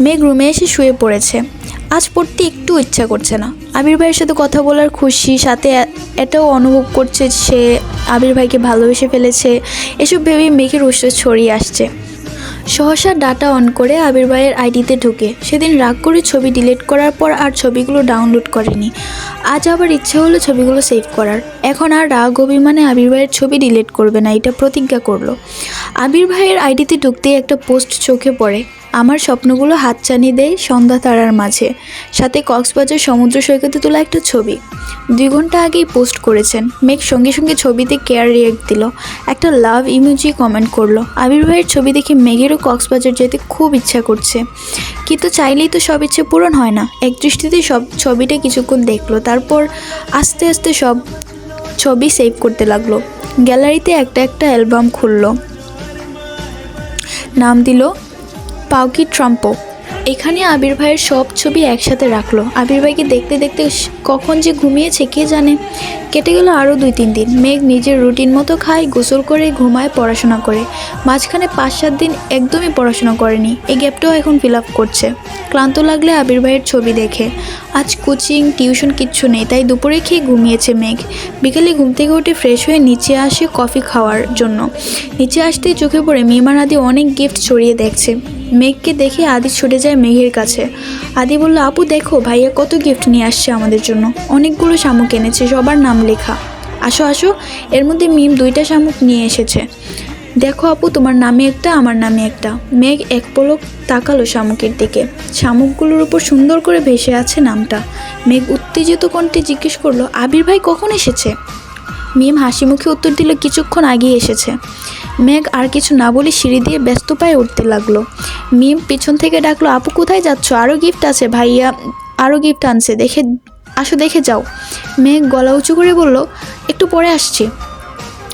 মেঘ রুমে এসে শুয়ে পড়েছে। আজ পড়তে একটু ইচ্ছা করছে না। আবির ভাইয়ের সাথে কথা বলার খুশি, সাথে এটাও অনুভব করছে সে আবির ভাইকে ভালোবেসে ফেলেছে। এসব ভেবেই মেঘের উৎসাহ ছড়িয়ে আসছে। সহসা ডাটা অন করে আবির ভাইয়ের আইডিতে ঢুকে সেদিন রাগ করে ছবি ডিলিট করার পর আর ছবিগুলো ডাউনলোড করেনি। আজ আবার ইচ্ছে হলো ছবিগুলো সেভ করার। এখন আর রাগ অভিমানে আবির ভাইয়ের ছবি ডিলিট করবে না, এটা প্রতিজ্ঞা করলো। আবির ভাইয়ের আইডিতে ঢুকতেই একটা পোস্ট চোখে পড়ে, আমার স্বপ্নগুলো হাতছানি দেয় সন্ধ্যা তারার মাঝে, সাথে কক্সবাজার সমুদ্র সৈকতে তোলা একটা ছবি। 2 ঘন্টা আগেই পোস্ট করেছেন। মেঘ সঙ্গে সঙ্গে ছবিতে কেয়ার রিয়েক্ট দিল, একটা লাভ ইমোজি কমেন্ট করলো। আবির ভাইয়ের ছবি দেখে মেঘেরও কক্সবাজার যেতে খুব ইচ্ছা করছে, কিন্তু চাইলেই তো সব ইচ্ছে পূরণ হয় না। এক দৃষ্টিতে সব ছবিটা কিছুক্ষণ দেখলো, তারপর আস্তে আস্তে সব ছবি সেভ করতে লাগলো। গ্যালারিতে একটা একটা অ্যালবাম খুললো, নাম দিল পাউকি ট্রাম্পো। এখানে আবির ভাইয়ের সব ছবি একসাথে রাখলো। আবির ভাইকে দেখতে দেখতে কখন যে ঘুমিয়েছে কে জানে। কেটে গেল আরও 2-3 দিন। মেঘ নিজের রুটিন মতো খায়, গোসল করে, ঘুমায়, পড়াশোনা করে। মাঝখানে 5-7 দিন একদমই পড়াশোনা করেনি। এই গ্যাপটাও এখন ফিল আপ করছে। ক্লান্ত লাগলে আবির ভাইয়ের ছবি দেখে। আজ কোচিং টিউশন কিচ্ছু নেই, তাই দুপুরে খেয়ে ঘুমিয়েছে মেঘ। বিকেলে ঘুম থেকে উঠে ফ্রেশ হয়ে নিচে আসে কফি খাওয়ার জন্য। নিচে আসতেই চোখে পড়ে মিমার আদি অনেক গিফট ছড়িয়ে দেখছে। মেঘকে দেখে আদি ছুটে যায় মেঘের কাছে। আদি বলল, আপু দেখো ভাইয়া কত গিফট নিয়ে আসছে আমাদের জন্য। অনেকগুলো শামুক এনেছে, সবার নাম লেখা। আসো আসো। এর মধ্যে মিম 2টা শামুক নিয়ে এসেছে। দেখো আপু, তোমার নামে একটা, আমার নামে একটা। মেঘ এক পলক তাকালো শামুকের দিকে। শামুকগুলোর উপর সুন্দর করে ভেসে আছে নামটা। মেঘ উত্তেজিত কণ্ঠে জিজ্ঞেস করলো, আবির ভাই কখন এসেছে? মিম হাসি মুখে উত্তর দিল, কিছুক্ষণ আগেই এসেছে। মেঘ আর কিছু না বলে সিঁড়ি দিয়ে ব্যস্ত পায়ে উঠতে লাগলো। মিম পিছন থেকে ডাকলো, আপু কোথায় যাচ্ছ? আরও গিফট আছে, ভাইয়া আরও গিফট আনছে, আসো দেখে যাও। মেঘ গলা উঁচু করে বলল, একটু পরে আসছি।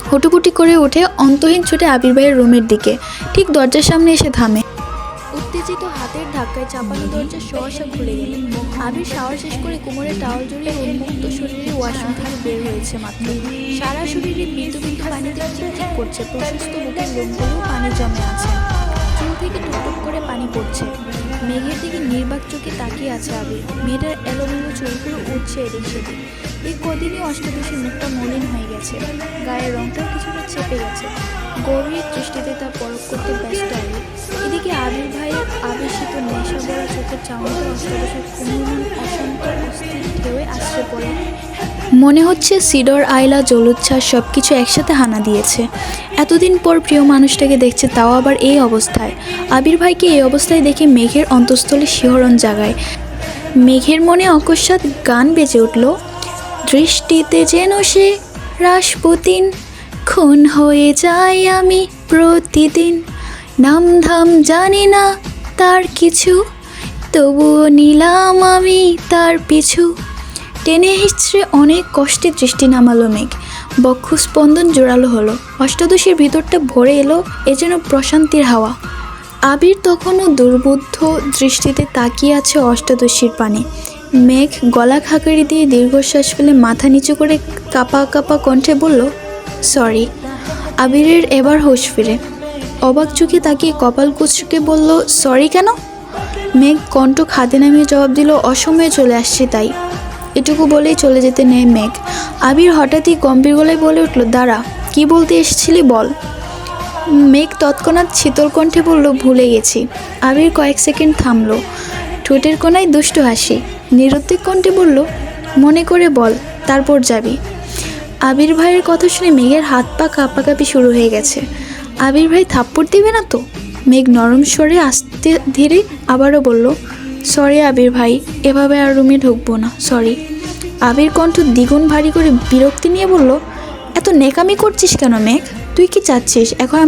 হুটুপুটি করে উঠে অন্তহীন ছুটে আবির ভাইয়ের রুমের দিকে। ঠিক দরজার সামনে এসে থামে। উত্তেজিত হাতের ধাক্কায় চাপানো দরজা সহসা খুলে গেল। আবির শাওয়ার শেষ করে কোমরে টাওয়াল জড়িয়ে উন্মুক্ত শরীরে ওয়াশরুম থেকে বের হয়েছে মাত্র। সারা শরীরে বিন্দু বিন্দু পানিতে চিকচিক করছে, প্রশস্ত বুকের লোমগুলো পানি জমে আছে, চুল থেকে টুকটুক করে পানি পড়ছে। মেঘের দিকে নির্বাক চোখে তাকিয়ে আছে আবির। মেয়েটার এলোমেলো চুলগুলো উঠছে এদিক সেদিক। এই কদিনই অষ্টাদশীর মুখটা মলিন হয়ে গেছে, গায়ের রংটাও কিছুটা চেপে গেছে। গভীর দৃষ্টিতে তা পরখ করতে ব্যস্ত আবির। এদিকে আবির ভাইয়ের আবেশিত নেশা ভরা চোখের চাউনিতে অষ্টাদশীর কোমল অশান্ত অস্থির ঢেউয়ে আশ্রে পড়ে। মনে হচ্ছে সিডর, আইলা, জলোচ্ছ্বাস সব কিছু একসাথে হানা দিয়েছে। এতদিন পর প্রিয় মানুষটাকে দেখছে, তাও আবার এই অবস্থায়। আবির ভাইকে এই অবস্থায় দেখে মেঘের অন্তঃস্থলে শিহরণ জাগায়। মেঘের মনে অকস্মাৎ গান বেজে উঠল, দৃষ্টিতে যেন সে রাসপুতিন, খুন হয়ে যাই আমি প্রতিদিন, নাম ধাম জানি না তার কিছু, তবুও নিলাম আমি তার পিছু। টেনে হিচড়ে অনেক কষ্টে দৃষ্টি নামালো মেঘ। বক্ষ স্পন্দন জোরালো হলো। অষ্টাদশীর ভিতরটা ভরে এলো এ যেন প্রশান্তির হাওয়া। আবির তখনও দুর্বোধ্য দৃষ্টিতে তাকিয়ে আছে অষ্টাদশীর পানে। মেঘ গলা খাকারি দিয়ে দীর্ঘশ্বাস ফেলে মাথা নিচু করে কাঁপা কাঁপা কণ্ঠে বলল, সরি। আবিরের এবার হুঁশ ফিরে। অবাক চোখে তাকিয়ে কপাল কুঁচকে বলল, সরি কেন? মেঘ কণ্ঠ খাদে নামিয়ে জবাব দিল, অসময়ে চলে আসছে তাই। এটুকু বলেই চলে যেতে নেয় মেঘ। আবির হঠাৎই গম্ভীর গলায় বলে উঠল, দাঁড়া, কি বলতে এসেছিলি বল। মেঘ তৎক্ষণাৎ শীতল কণ্ঠে বলল, ভুলে গেছি। আবির কয়েক সেকেন্ড থামলো, ঠোঁটের কোণায় দুষ্টু হাসি। নিরুত্তেক কণ্ঠে বলল, মনে করে বল, তারপর যাবি। আবির ভাইয়ের কথা শুনে মেঘের হাত পা কাঁপাকাঁপি শুরু হয়ে গেছে। আবির ভাই থাপ্পড় দিবে না তো? মেঘ নরম স্বরে আস্তে ধীরে আবারও বলল, সরি আবির ভাই, এভাবে আর রুমে ঢুকবো না, সরি। আবির কণ্ঠ দ্বিগুণ ভারী করে বিরক্তি নিয়ে বলল, এত নেকামি করছিস কেন মেঘ? তুই কি চাচ্ছিস এখন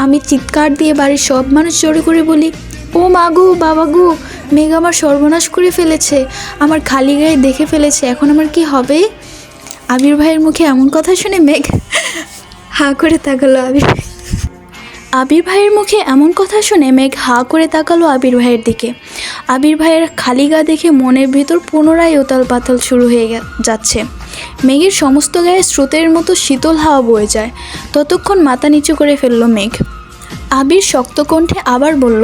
আমি চিৎকার দিয়ে বাড়ির সব মানুষ জোরে করে বলি, ও মা গো, বাবা গো, মেঘ আমার সর্বনাশ করে ফেলেছে, আমার খালি গায়ে দেখে ফেলেছে, এখন আমার কি হবে? আবির ভাইয়ের মুখে এমন কথা শুনে মেঘ হা করে তাকালো। আবির ভাইয়ের মুখে এমন কথা শুনে মেঘ হা করে তাকালো আবির ভাইয়ের দিকে। আবির ভাইয়ের খালি গা দেখে মনের ভিতর পুনরায় উতাল পাতাল শুরু হয়ে যাচ্ছে। মেঘের সমস্ত গায়ে স্রোতের মতো শীতল হাওয়া বয়ে যায়। ততক্ষণ মাথা নিচু করে ফেলল মেঘ। আবির শক্ত কণ্ঠে আবার বলল,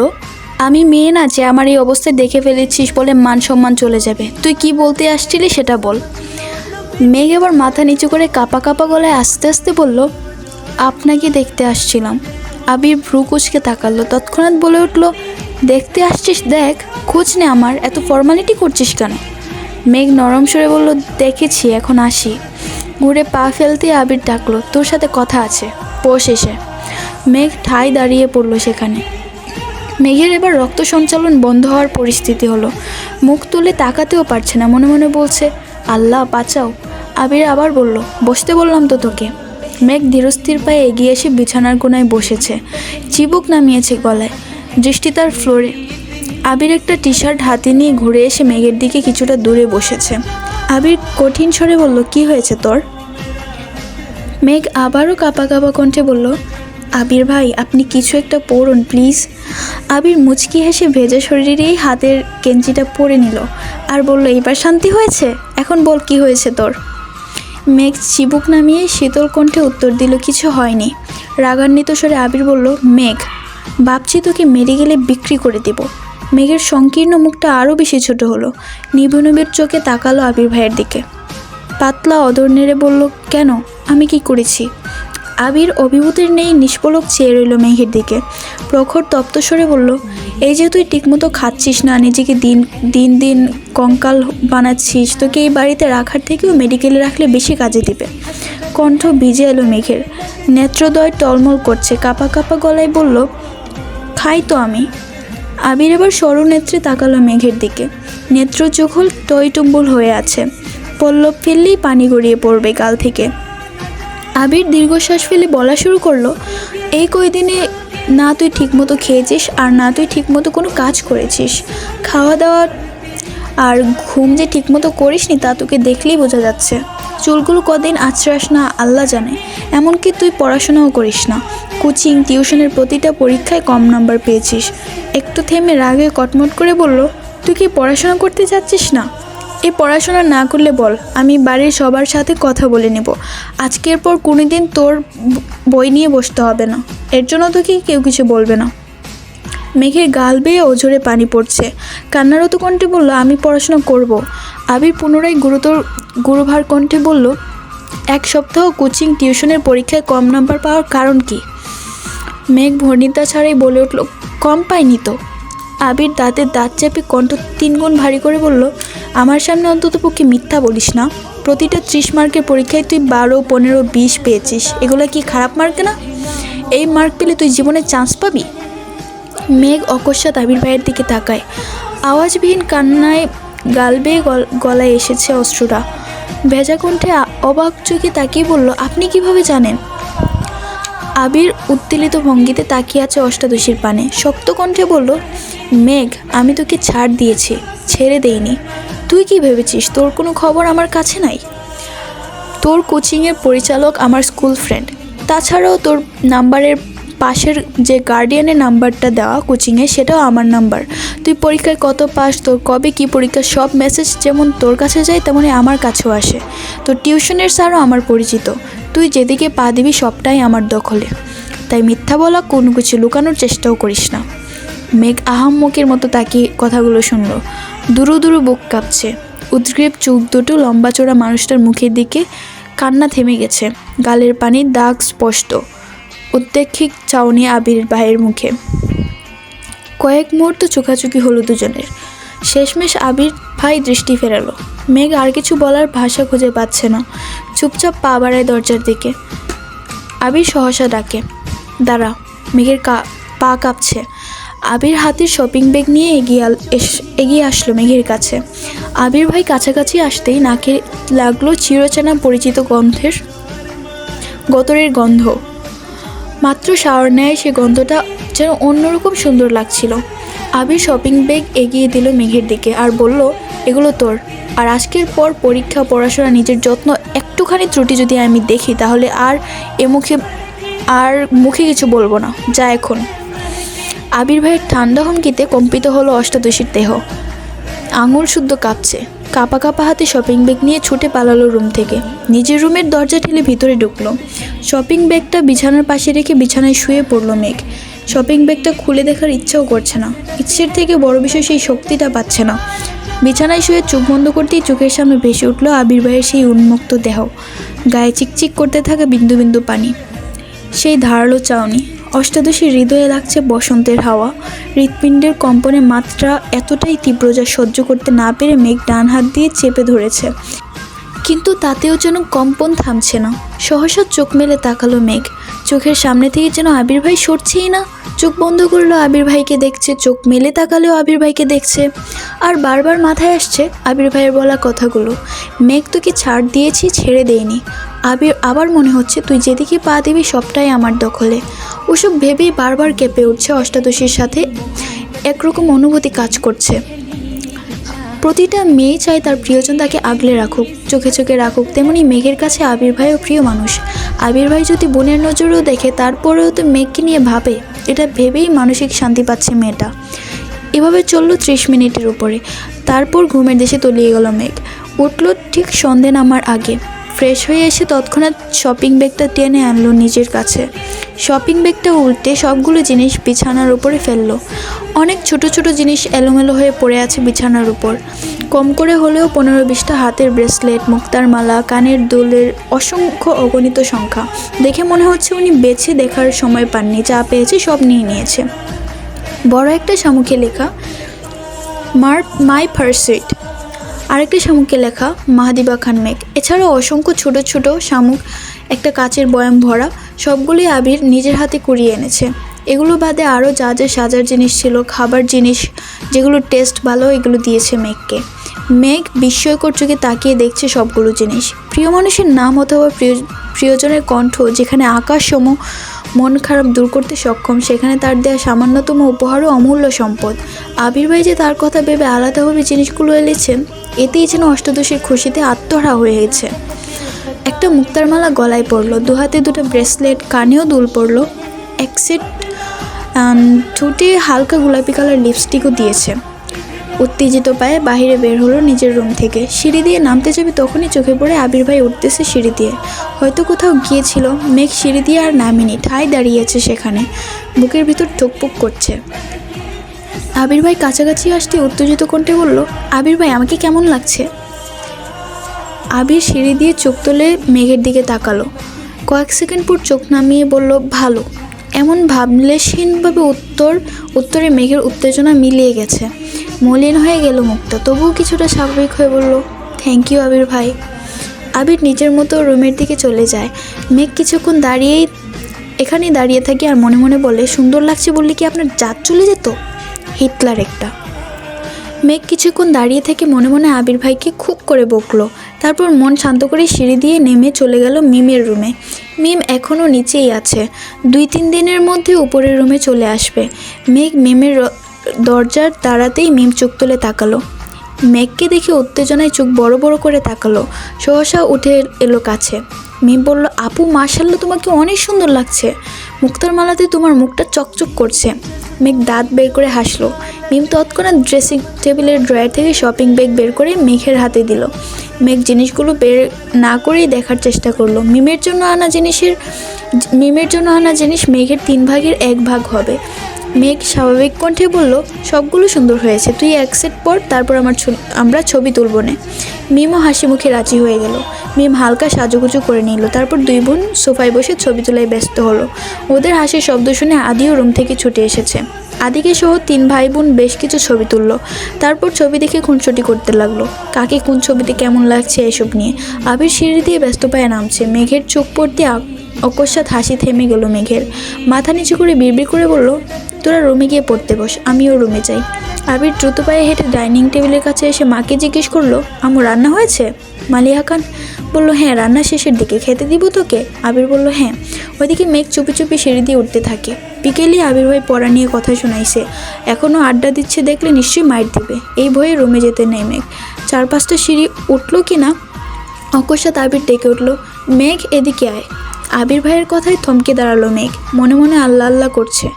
আমি মেয়ে না যে আমার এই অবস্থায় দেখে ফেলেছিস বলে মান সম্মান চলে যাবে। তুই কি বলতে আসছিলি সেটা বল। মেঘ এবার মাথা নিচু করে কাঁপা কাঁপা গলায় আস্তে আস্তে বলল, আপনাকে দেখতে আসছিলাম। আবির ভ্রু কুঁচকে তাকালো। তৎক্ষণাৎ বলে উঠল, দেখতে আসছিস দেখ, খোঁজ নে আমার, এত ফর্মালিটি করছিস কেন? মেঘ নরম সরে বলল, দেখেছি, এখন আসি। ঘুরে পা ফেলতে আবির ডাকলো, তোর সাথে কথা আছে, বস এসে। মেঘ ঠায় দাঁড়িয়ে পড়লো সেখানে। মেঘের এবার রক্ত সঞ্চালন বন্ধ হওয়ার পরিস্থিতি হলো। মুখ তুলে তাকাতেও পারছে না, মনে মনে বলছে, আল্লাহ বাঁচাও। আবির আবার বলল, বসতে বললাম তো তোকে। মেঘ ধীরস্থির পায়ে এগিয়ে এসে বিছানার কোণায় বসেছে, চিবুক নামিয়েছে গলায়, দৃষ্টি তার ফ্লোরে। আবির একটা টি শার্ট হাতে নিয়ে ঘুরে এসে মেঘের দিকে কিছুটা দূরে বসেছে। আবির কঠিন স্বরে বলল, কি হয়েছে তোর? মেঘ আবারও কাঁপা কাঁপা কণ্ঠে বলল, আবির ভাই, আপনি কিছু একটা পরুন প্লিজ। আবির মুচকি হেসে ভেজা শরীরেই হাতের কেঞ্চিটা পরে নিল আর বলল, এবার শান্তি হয়েছে? এখন বল, কি হয়েছে তোর? মেঘ চিবুক নামিয়ে শীতল কণ্ঠে উত্তর দিল, কিছু হয়নি। রাগান্বিত স্বরে আবির বলল, মেঘ, ভাবছি তোকে মেরে গেলে বিক্রি করে দেব। মেঘের সংকীর্ণ মুখটা আরও বেশি ছোট হলো। নিভু নিবিড় চোখে তাকালো আবির ভাইয়ের দিকে। পাতলা অদর নেড়ে বলল, কেন, আমি কি করেছি? আবির অভিভূতির নেই নিষ্পলক চেয়ে রইল মেঘের দিকে। প্রখর তপ্ত স্বরে বলল, এই যে তুই ঠিকমতো খাচ্ছিস না, নিজেকে দিন দিন কঙ্কাল বানাচ্ছিস, তোকে এই বাড়িতে রাখার থেকেও মেডিকেলে রাখলে বেশি কাজে দিবে। কণ্ঠ ভিজে এলো মেঘের, নেত্রদ্বয় টলমল করছে, কাঁপা কাঁপা গলায় বলল, খাই তো আমি। আবির এবার সরুনেত্রে তাকালো মেঘের দিকে, নেত্র চোখল টইটুম্বুল হয়ে আছে, পল্লব ফেললেই পানি গড়িয়ে পড়বে গাল থেকে। আবির দীর্ঘশ্বাস ফেলে বলা শুরু করলো, এই কয়দিনে না তুই ঠিকমতো খেয়েছিস আর না তুই ঠিকমতো কোনো কাজ করেছিস। খাওয়া দাওয়া আর ঘুম যে ঠিকমতো করিসনি তা তোকে দেখলেই বোঝা যাচ্ছে। চুলগুলো কদিন আছড়াস না আল্লাহ জানে, এমনকি তুই পড়াশোনাও করিস না। কোচিং টিউশনের প্রতিটা পরীক্ষায় কম নাম্বার পেয়েছিস। একটু থেমে রাগে কটমট করে বলল, তুই কি পড়াশোনা করতে চাচ্ছিস না? এই পড়াশোনা না করলে বল, আমি বাড়ির সবার সাথে কথা বলে নেব। আজকের পর কোনোদিন তোর বই নিয়ে বসতে হবে না, এর জন্য তোকে কেউ কিছু বলবে না। মেঘের গাল বেয়ে ওঝরে পানি পড়ছে, কান্নারত কণ্ঠে বলল, আমি পড়াশোনা করব। আবির পুনরায় গুরুভার কণ্ঠে বলল, এক সপ্তাহ কোচিং টিউশনের পরীক্ষায় কম নাম্বার পাওয়ার কারণ কি? মেঘ ভর্ণিতা ছাড়াই বলে উঠল, কম পাইনি তো। আবির দাঁতের দাঁত চেপে কণ্ঠ 3 গুণ ভারী করে বলল, আমার সামনে অন্তত পক্ষে মিথ্যা বলিস না। প্রতিটা 30 মার্কের পরীক্ষায় তুই 12, 15, 20 পেয়েছিস, এগুলো কি খারাপ মার্ক না? এই মার্ক পেলে তুই জীবনে চান্স পাবি? মেঘ অকস্মাৎ আবির ভাইয়ের দিকে তাকায়, আওয়াজবিহীন কান্নায় গাল বেয়ে গলায় এসেছে অশ্রুরা। ভেজা কণ্ঠে অবাক চোখে তাকিয়ে বলল, আপনি কিভাবে জানেন? আবির উত্তেলিত ভঙ্গিতে তাকিয়ে আছে অষ্টাদশীর পানে, শক্ত কণ্ঠে বলল, মেঘ, আমি তোকে ছাড় দিয়েছি, ছেড়ে দেইনি। তুই কি ভেবেছিস তোর কোনো খবর আমার কাছে নাই? তোর কোচিংয়ের পরিচালক আমার স্কুল ফ্রেন্ড, তাছাড়াও তোর নাম্বারের পাশের যে গার্ডিয়ানের নাম্বারটা দেওয়া কোচিংয়ে সেটাও আমার নাম্বার। তুই পরীক্ষায় কত পাস, তোর কবে কি পরীক্ষা, সব মেসেজ যেমন তোর কাছে যায় তেমনি আমার কাছেও আসে। তোর টিউশনের স্যারও আমার পরিচিত। তুই যেদিকে পা দিবি সবটাই আমার দখলে, তাই মিথ্যা বলা কোনো কিছু লুকানোর চেষ্টাও করিস না। মেঘ আহাম্মকের মতো তাকিয়ে কথাগুলো শুনল, দুরু দুরু বুক কাঁপছে, উদ্গ্রীব চোখ দুটো লম্বা চোড়া মানুষটার মুখের দিকে, কান্না থেমে গেছে, গালের পানির দাগ স্পষ্ট, উদ্বেগিক চাউনি আবির ভাইয়ের মুখে। কয়েক মুহূর্ত চোখাচোখি হলো দুজনের, শেষমেশ আবির ভাই দৃষ্টি ফেরালো। মেঘ আর কিছু বলার ভাষা খুঁজে পাচ্ছে না, চুপচাপ পা বাড়ায় দরজার দিকে। আবির সহসা ডাকে, দাঁড়া। মেঘের পা কাঁপছে। আবির হাতের শপিং ব্যাগ নিয়ে এগিয়ে আসলো মেঘের কাছে। আবির ভাই কাছাকাছি আসতেই নাকে লাগলো চিরচেনা পরিচিত গতরের গন্ধ। মাত্র শাওয়ার নেয় সে গন্ধটা যেন অন্যরকম সুন্দর লাগছিল। আবির শপিং ব্যাগ এগিয়ে দিল মেঘের দিকে আর বলল, এগুলো তোর। আর আজকের পর পরীক্ষা, পড়াশোনা, নিজের যত্ন, একটুখানি ত্রুটি যদি আমি দেখি তাহলে আর মুখে কিছু বলবো না, যা এখন। আবির ভাইয়ের ঠান্ডা হুমকিতে কম্পিত হলো অষ্টাদশীর দেহ, আঙুল শুদ্ধ কাঁপছে। কাঁপা কাঁপা হাতে শপিং ব্যাগ নিয়ে ছুটে পালালো রুম থেকে, নিজের রুমের দরজা ঠেলে ভিতরে ঢুকলো। শপিং ব্যাগটা বিছানার পাশে রেখে বিছানায় শুয়ে পড়লো মেঘ। শপিং ব্যাগটা খুলে দেখার ইচ্ছাও করছে না, ইচ্ছের থেকে বড় বিষয় সেই শক্তিটা পাচ্ছে না। বিছানায় শুয়ে চোখ বন্ধ করতেই চোখের সামনে ভেসে উঠল আবির ভাইয়ের সেই উন্মুক্ত দেহ, গায়ে চিকচিক করতে থাকা বিন্দু বিন্দু পানি, সেই ধারালো চাউনি। অষ্টাদশীর হৃদয়ে লাগছে বসন্তের হাওয়া। হৃৎপিণ্ডের কম্পনের মাত্রা এতটাই তীব্র যা সহ্য করতে না পেরে মেঘ ডান হাত দিয়ে চেপে ধরেছে, কিন্তু তাতেও যেন কম্পন থামছে না। সহসা চোখ মেলে তাকালো মেঘ, চোখের সামনে থেকে যেন আবির ভাই সরছেই না। চোখ বন্ধ করলো, আবির ভাইকে দেখছে, চোখ মেলে তাকালেও আবির ভাইকে দেখছে। আর বারবার মাথায় আসছে আবির ভাইয়ের বলা কথাগুলো, মেঘ তোকে ছাড় দিয়েছি, ছেড়ে দেয়নি। আবার মনে হচ্ছে তুই যেদিকে পা দিবি সবটাই আমার দখলে। ওসব ভেবেই বারবার কেঁপে উঠছে অষ্টাদশীর সাথে একরকম অনুভূতি কাজ করছে। প্রতিটা মেয়ে চায় তার প্রিয়জন তাকে আগলে রাখুক, চোখে চোখে রাখুক, তেমনি মেঘের কাছে আবির ভাইও প্রিয় মানুষ। আবির ভাই যদি বোনের নজরেও দেখে তারপরেও তো মেঘকে নিয়ে ভাবে, এটা ভেবেই মানসিক শান্তি পাচ্ছে মেয়েটা। এভাবে চললো 30 মিনিটের উপরে, তারপর ঘুমের দেশে তলিয়ে গেল মেঘ। উঠল ঠিক সন্ধে নামার আগে, ফ্রেশ হয়ে এসে তৎক্ষণাৎ শপিং ব্যাগটা টেনে আনলো নিজের কাছে। শপিং ব্যাগটা উল্টে সবগুলো জিনিস বিছানার উপরে ফেললো। অনেক ছোট ছোট জিনিস এলোমেলো হয়ে পড়ে আছে বিছানার উপর, কম করে হলেও 15-20টা হাতের ব্রেসলেট, মুক্তার মালা, কানের দুলের অসংখ্য অগণিত সংখ্যা। দেখে মনে হচ্ছে উনি বেছে দেখার সময় পাননি, যা পেয়েছে সব নিয়ে নিয়েছে। বড় একটা শামুকে লেখা মাই পারসুইট, আরেকটা শামুকে লেখা মাহদিবা খান মেঘ। এছাড়াও অসংখ্য ছোট ছোট শামুক একটা কাচের বয়াম ভরা। সবগুলোই আবির নিজের হাতে কুড়িয়ে এনেছে। এগুলো বাদে আরও যা যা সাজার জিনিস ছিল, খাবার জিনিস যেগুলো টেস্ট ভালো, এগুলো দিয়েছে মেঘকে। মেঘ বিস্ময়কর চোখে তাকিয়ে দেখছে সবগুলো জিনিস। প্রিয় মানুষের নাম অথবা প্রিয়জনের কণ্ঠ যেখানে আকাশসম মন খারাপ দূর করতে সক্ষম, সেখানে তার দেয়া সামান্যতম উপহারও অমূল্য সম্পদ। আবির ভাই যে তার কথা ভেবে আলাদাভাবে জিনিসগুলো এনেছেন, এতেই যেন অষ্টাদশীর খুশিতে আত্মহারা হয়ে গেছে। একটা মুক্তার মালা গলায় পড়লো, দু হাতে দুটো ব্রেসলেট, কানেও দুল পড়লো, এক সেট ঠোঁটে হালকা গোলাপি কালার লিপস্টিকও দিয়েছে। উত্তেজিত পায়ে বাহিরে বের হলো নিজের রুম থেকে। সিঁড়ি দিয়ে নামতে যাবে তখনই চোখে পড়ে আবির ভাই উঠতেছে সিঁড়ি দিয়ে। হয়তো কোথাও গিয়েছিল। মেঘ সিঁড়ি দিয়ে আর নামেনি, ঠায় দাঁড়িয়েছে সেখানে, বুকের ভিতর ঠুকপুক করছে। আবির ভাই কাছাকাছি আসতে উত্তেজিত কণ্ঠে বলল, আবির ভাই আমাকে কেমন লাগছে? আবির সিঁড়ি দিয়ে চোখ তুলে মেঘের দিকে তাকালো। কয়েক সেকেন্ড পর চোখ নামিয়ে বলল, ভালো। এমন ভাবলেশহীনভাবে উত্তরে মেঘের উত্তেজনা মিলিয়ে গেছে। মলিন হয়ে গেল মুখটা, তবুও কিছুটা স্বাভাবিক হয়ে বলল, থ্যাংক ইউ আবির ভাই। আবির নিজের মতো রুমের দিকে চলে যায়। মেঘ কিছুক্ষণ এখানেই দাঁড়িয়ে থাকে আর মনে মনে বলে, সুন্দর লাগছে বললে কি আপনার জাত চলে যেত? হিটলার একটা। মেঘ কিছুক্ষণ দাঁড়িয়ে থেকে মনে মনে আবির ভাইকে খুব করে বকলো। তারপর মন শান্ত করে সিঁড়ি দিয়ে নেমে চলে গেল মিমের রুমে। মিম এখনও নিচেই আছে, 2-3 দিনের মধ্যে উপরের রুমে চলে আসবে। মেঘ মিমের দরজার দাঁড়াতেই মিম চোখ তুলে তাকালো। মেঘকে দেখে উত্তেজনায় চোখ বড় বড় করে তাকালো। সহসা উঠে এলো কাছে। মিম বলল, আপু মাশাআল্লাহ, তোমাকে অনেক সুন্দর লাগছে। মুক্তার মালাতে তোমার মুখটা চকচক করছে। মেঘ দাঁত বের করে হাসলো। মিম তৎক্ষণাৎ ড্রেসিং টেবিলের ড্রয়ার থেকে শপিং ব্যাগ বের করে মেঘের হাতে দিল। মেঘ জিনিসগুলো বের না করেই দেখার চেষ্টা করলো। মিমের জন্য আনা জিনিস মেঘের 3 ভাগের 1 ভাগ হবে। মেঘ স্বাভাবিক কণ্ঠে বলল, সবগুলো সুন্দর হয়েছে, তুই এক সেট পর, তারপর আমরা ছবি তুলব না। মিমও হাসি মুখে রাজি হয়ে গেল। মিম হালকা সাজুগুজু করে নিল। তারপর 2 বোন সোফায় বসে ছবি তোলায় ব্যস্ত হলো। ওদের হাসির শব্দ শুনে আদিও রুম থেকে ছুটে এসেছে। আদিকে সহ 3 ভাই বোন বেশ কিছু ছবি তুলল। তারপর ছবি দেখে খুনসুটি করতে লাগলো, কাকে কোন ছবিতে কেমন লাগছে এসব নিয়ে। আবির সিঁড়ি দিয়ে ব্যস্ত পায়ে নামছে। মেঘের চোখ পড়তে অকস্মাৎ হাসি থেমে গেল মেঘের। মাথা নিচু করে বিড়বিড় করে বলল, তোরা রুমে গিয়ে পড়তে বস, আমিও রুমে যাই। আবির দ্রুত পায়ে হেঁটে ডাইনিং টেবিলের কাছে এসে মাকে জিজ্ঞেস করলো, আম্মু রান্না হয়েছে? মালিহা খান বলল, হ্যাঁ রান্না শেষের দিকে, খেতে দিব তোকে? আবির বলল, হ্যাঁ। ওইদিকে মেঘ চুপি চুপি সিঁড়ি দিয়ে উঠতে থাকে। বিকেলে আবির ভাই পড়া নিয়ে কথা শোনাইছে। এখনও আড্ডা দিচ্ছে দেখলে নিশ্চয়ই মাইর দিবে, এই ভয়ে রুমে যেতে নেই মেঘ। 4-5টা সিঁড়ি উঠলো কিনা অকস্মাৎ আবির ডেকে উঠল, মেঘ এদিকে আয়। আবির ভাইয়ের কথায় থমকে দাঁড়ালো মেঘ, মনে মনে আল্লাহ আল্লাহ করছে।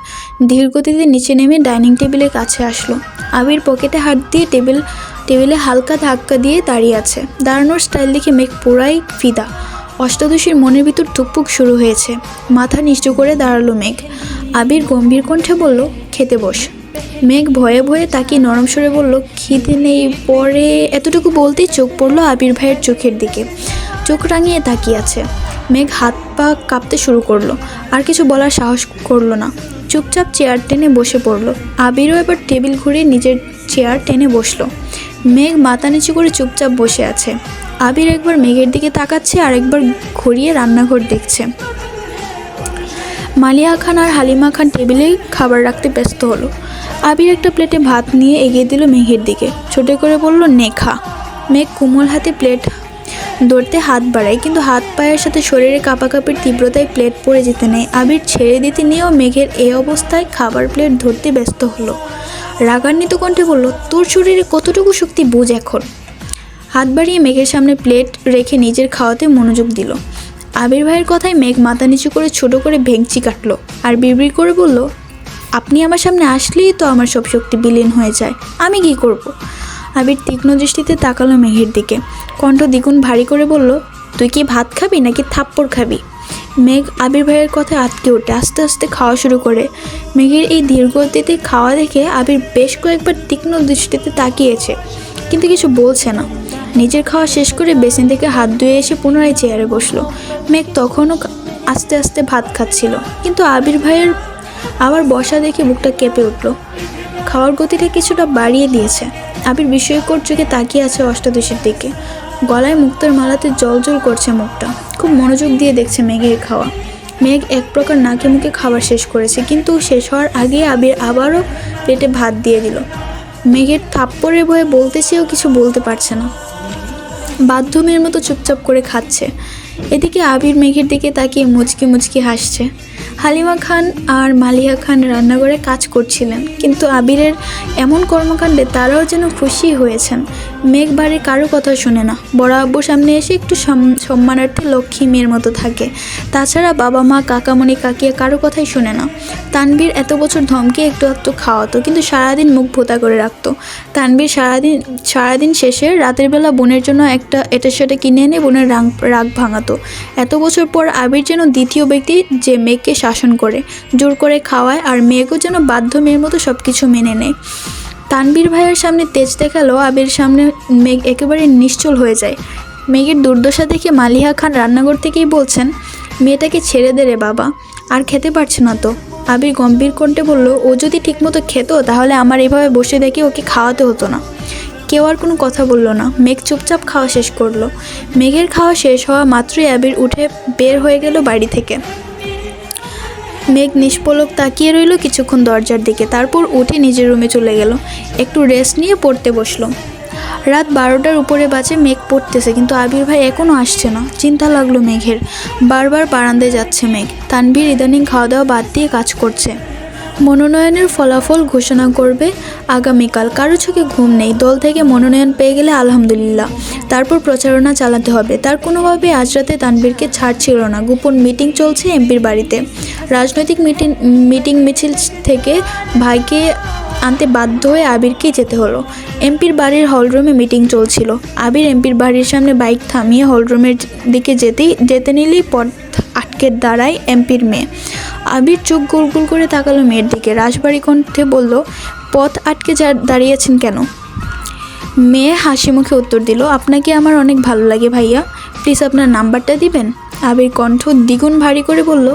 ধীর গতিতে নিচে নেমে ডাইনিং টেবিলের কাছে আসলো। আবির পকেটে হাত দিয়ে টেবিলে হালকা ধাক্কা দিয়ে দাঁড়িয়ে আছে। দাঁড়ানোর স্টাইল দেখে মেঘ পুরাই ফিদা। অষ্টাদশীর মনের ভিতর টুকপুক শুরু হয়েছে। মাথা নিচু করে দাঁড়ালো মেঘ। আবির গম্ভীর কণ্ঠে বলল, খেতে বস। মেঘ ভয়ে ভয়ে তাকিয়ে নরম সুরে বলল, খিদে নেই। পরে এতটুকু বলতেই চোখ পড়লো আবির ভাইয়ের চোখের দিকে। চোখ রাঙিয়ে তাকিয়ে আছে। মেঘ হাত পা কাঁপতে শুরু করলো। আর কিছু বলার সাহস করলো না, চুপচাপ চেয়ার টেনে বসে পড়লো। আবিরও এবার টেবিল ঘুরিয়ে নিজের চেয়ার টেনে বসলো। মেঘ মাথা নিচু করে চুপচাপ বসে আছে। আবির একবার মেঘের দিকে তাকাচ্ছে আর একবার ঘুরিয়ে রান্নাঘর দেখছে। মালিয়া খান আর হালিমা খান টেবিলে খাবার রাখতে ব্যস্ত হলো। আবির একটা প্লেটে ভাত নিয়ে এগিয়ে দিল মেঘের দিকে, ছোট করে বলল, নে খা। মেঘ কোমল হাতে প্লেট ধরতে হাত বাড়ায়, কিন্তু হাত পায়ের সাথে শরীরে কাঁপাকাঁপির তীব্রতায় প্লেট পড়ে যেতে নেয়। আবির ছেড়ে দিতে নিয়েও মেঘের এই অবস্থায় খাবার প্লেট ধরতে ব্যস্ত হলো। রাগান্বিত কণ্ঠে বলল, তোর শরীরে কতটুকু শক্তি বুঝ এখন। হাত বাড়িয়ে মেঘের সামনে প্লেট রেখে নিজের খাওয়াতে মনোযোগ দিল। আবির ভাইয়ের কথায় মেঘ মাথা নিচু করে ছোট করে ভেঙচি কাটলো আর বিড়বিড় করে বলল, আপনি আমার সামনে আসলেই তো আমার সব শক্তি বিলীন হয়ে যায়, আমি কি করব? আবির তীক্ষ্ণ দৃষ্টিতে তাকালো মেঘের দিকে, কণ্ঠ দ্বিগুণ ভারী করে বলল, তুই কি ভাত খাবি নাকি থাপ্পড় খাবি? মেঘ আবির ভাইয়ের কথায় আটকে ওঠে, আস্তে আস্তে খাওয়া শুরু করে। মেঘের এই দীর্ঘগতিতে খাওয়া দেখে আবির বেশ কয়েকবার তীক্ষ্ণ দৃষ্টিতে তাকিয়েছে, কিন্তু কিছু বলছে না। নিজের খাওয়া শেষ করে বেসিন থেকে হাত ধুয়ে এসে পুনরায় চেয়ারে বসলো। মেঘ তখনও আস্তে আস্তে ভাত খাচ্ছিল, কিন্তু আবির ভাইয়ের আবার বসা দেখে বুকটা কেঁপে উঠল। খাওয়ার গতিটা কিছুটা বাড়িয়ে দিয়েছে। আবির বিস্ময়কর চোখে তাকিয়ে আছে অষ্টাদশীর দিকে। গলায় মুক্তার মালাতে জল করছে মুখটা। খুব খুব মনোযোগ দিয়ে দেখছে মেঘের খাওয়া। মেঘ এক প্রকার নাকে মুখে খাবার শেষ করেছে, কিন্তু শেষ হওয়ার আগে আবির আবারও পেটে ভাত দিয়ে দিল। মেঘের থাপ্পড়ের ভয়ে বলতে চেয়েও কিছু বলতে পারছে না, বাধ্য মেয়ের মতো চুপচাপ করে খাচ্ছে। এদিকে আবির মেঘের দিকে তাকিয়ে মুচকি মুচকি হাসছে। হালিমা খান আর মালিহা খান রান্নাঘরে কাজ করছিলেন, কিন্তু আবিরের এমন কর্মকাণ্ডে তারাও যেন খুশি হয়েছেন। মেঘ বাড়ির কারো কথা শুনে না, বড় আব্বুর সামনে এসে একটু সম্মানার্থে লক্ষ্মী মেয়ের মতো থাকে। তাছাড়া বাবা মা কাকামণি কাকিয়া কারো কথাই শুনে না। তানবীর এত বছর ধমকে একটু একটু খাওয়াতো, কিন্তু সারাদিন মুখ ভোতা করে রাখতো। তানবীর সারাদিন শেষে রাতের বেলা বোনের জন্য একটা এটা সেটা কিনে এনে বোনের রাগ ভাঙাতো। এত বছর পর আবির যেন দ্বিতীয় ব্যক্তি যে মেঘকে শাসন করে, জোর করে খাওয়ায়, আর মেঘও যেন বাধ্য মেয়ের মতো সব কিছু মেনে নেয়। তানবীর ভাইয়ের সামনে তেজ দেখালো, আবির সামনে মেঘ একেবারে নিশ্চল হয়ে যায়। মেঘের দুর্দশা দেখে মালিহা খান রান্নাঘর থেকেই বলছেন, মেয়েটাকে ছেড়ে দে রে বাবা, আর খেতে পারছে না তো। আবির গম্ভীর কণ্ঠে বলল, ও যদি ঠিকমতো খেত তাহলে আমার এভাবে বসে দেখে ওকে খাওয়াতে হতো না। কেউ আর কোনো কথা বলল না। মেঘ চুপচাপ খাওয়া শেষ করলো। মেঘের খাওয়া শেষ হওয়া মাত্রই আবির উঠে বের হয়ে গেল বাড়ি থেকে। মেঘ নিষ্পলক তাকিয়ে রইল কিছুক্ষণ দরজার দিকে, তারপর উঠে নিজের রুমে চলে গেল। একটু রেস্ট নিয়ে পড়তে বসলো। রাত 12টার উপরে বাজে, মেঘ পড়তেছে, কিন্তু আবির ভাই এখনও আসছে না। চিন্তা লাগলো মেঘের। বারবার বারান্দায় যাচ্ছে মেঘ। তানভীর ইদানিং খাওয়া দাওয়া বাদ দিয়ে কাজ করছে। মনোনয়নের ফলাফল ঘোষণা করবে আগামীকাল। কারো চোখে ঘুম নেই। দল থেকে মনোনয়ন পেয়ে গেলে আলহামদুলিল্লাহ, তারপর প্রচারণা চালাতে হবে। তার কোনোভাবে আজ রাতে তানভীরকে ছাড়ছিল না। গোপন মিটিং চলছে এমপির বাড়িতে। রাজনৈতিক মিটিং মিছিল থেকে ভাইকে আনতে বাধ্য হয়ে আবিরকেই যেতে হলো। এমপির বাড়ির হলরুমে মিটিং চলছিল। আবির এমপির বাড়ির সামনে বাইক থামিয়ে হলরুমের দিকে যেতে নিলেই পথ আটকে দাঁড়ায় এমপির মেয়ে। আবির চোখ গোল গোল করে তাকালো মেয়ের দিকে। রাজবাড়ি কণ্ঠে বলল, পথ আটকে দাঁড়িয়েছেন কেন? মেয়ে হাসি মুখে উত্তর দিল, আপনাকে আমার অনেক ভালো লাগে ভাইয়া, প্লিজ আপনার নাম্বারটা দিবেন? আবির কণ্ঠ দ্বিগুণ ভারী করে বলল,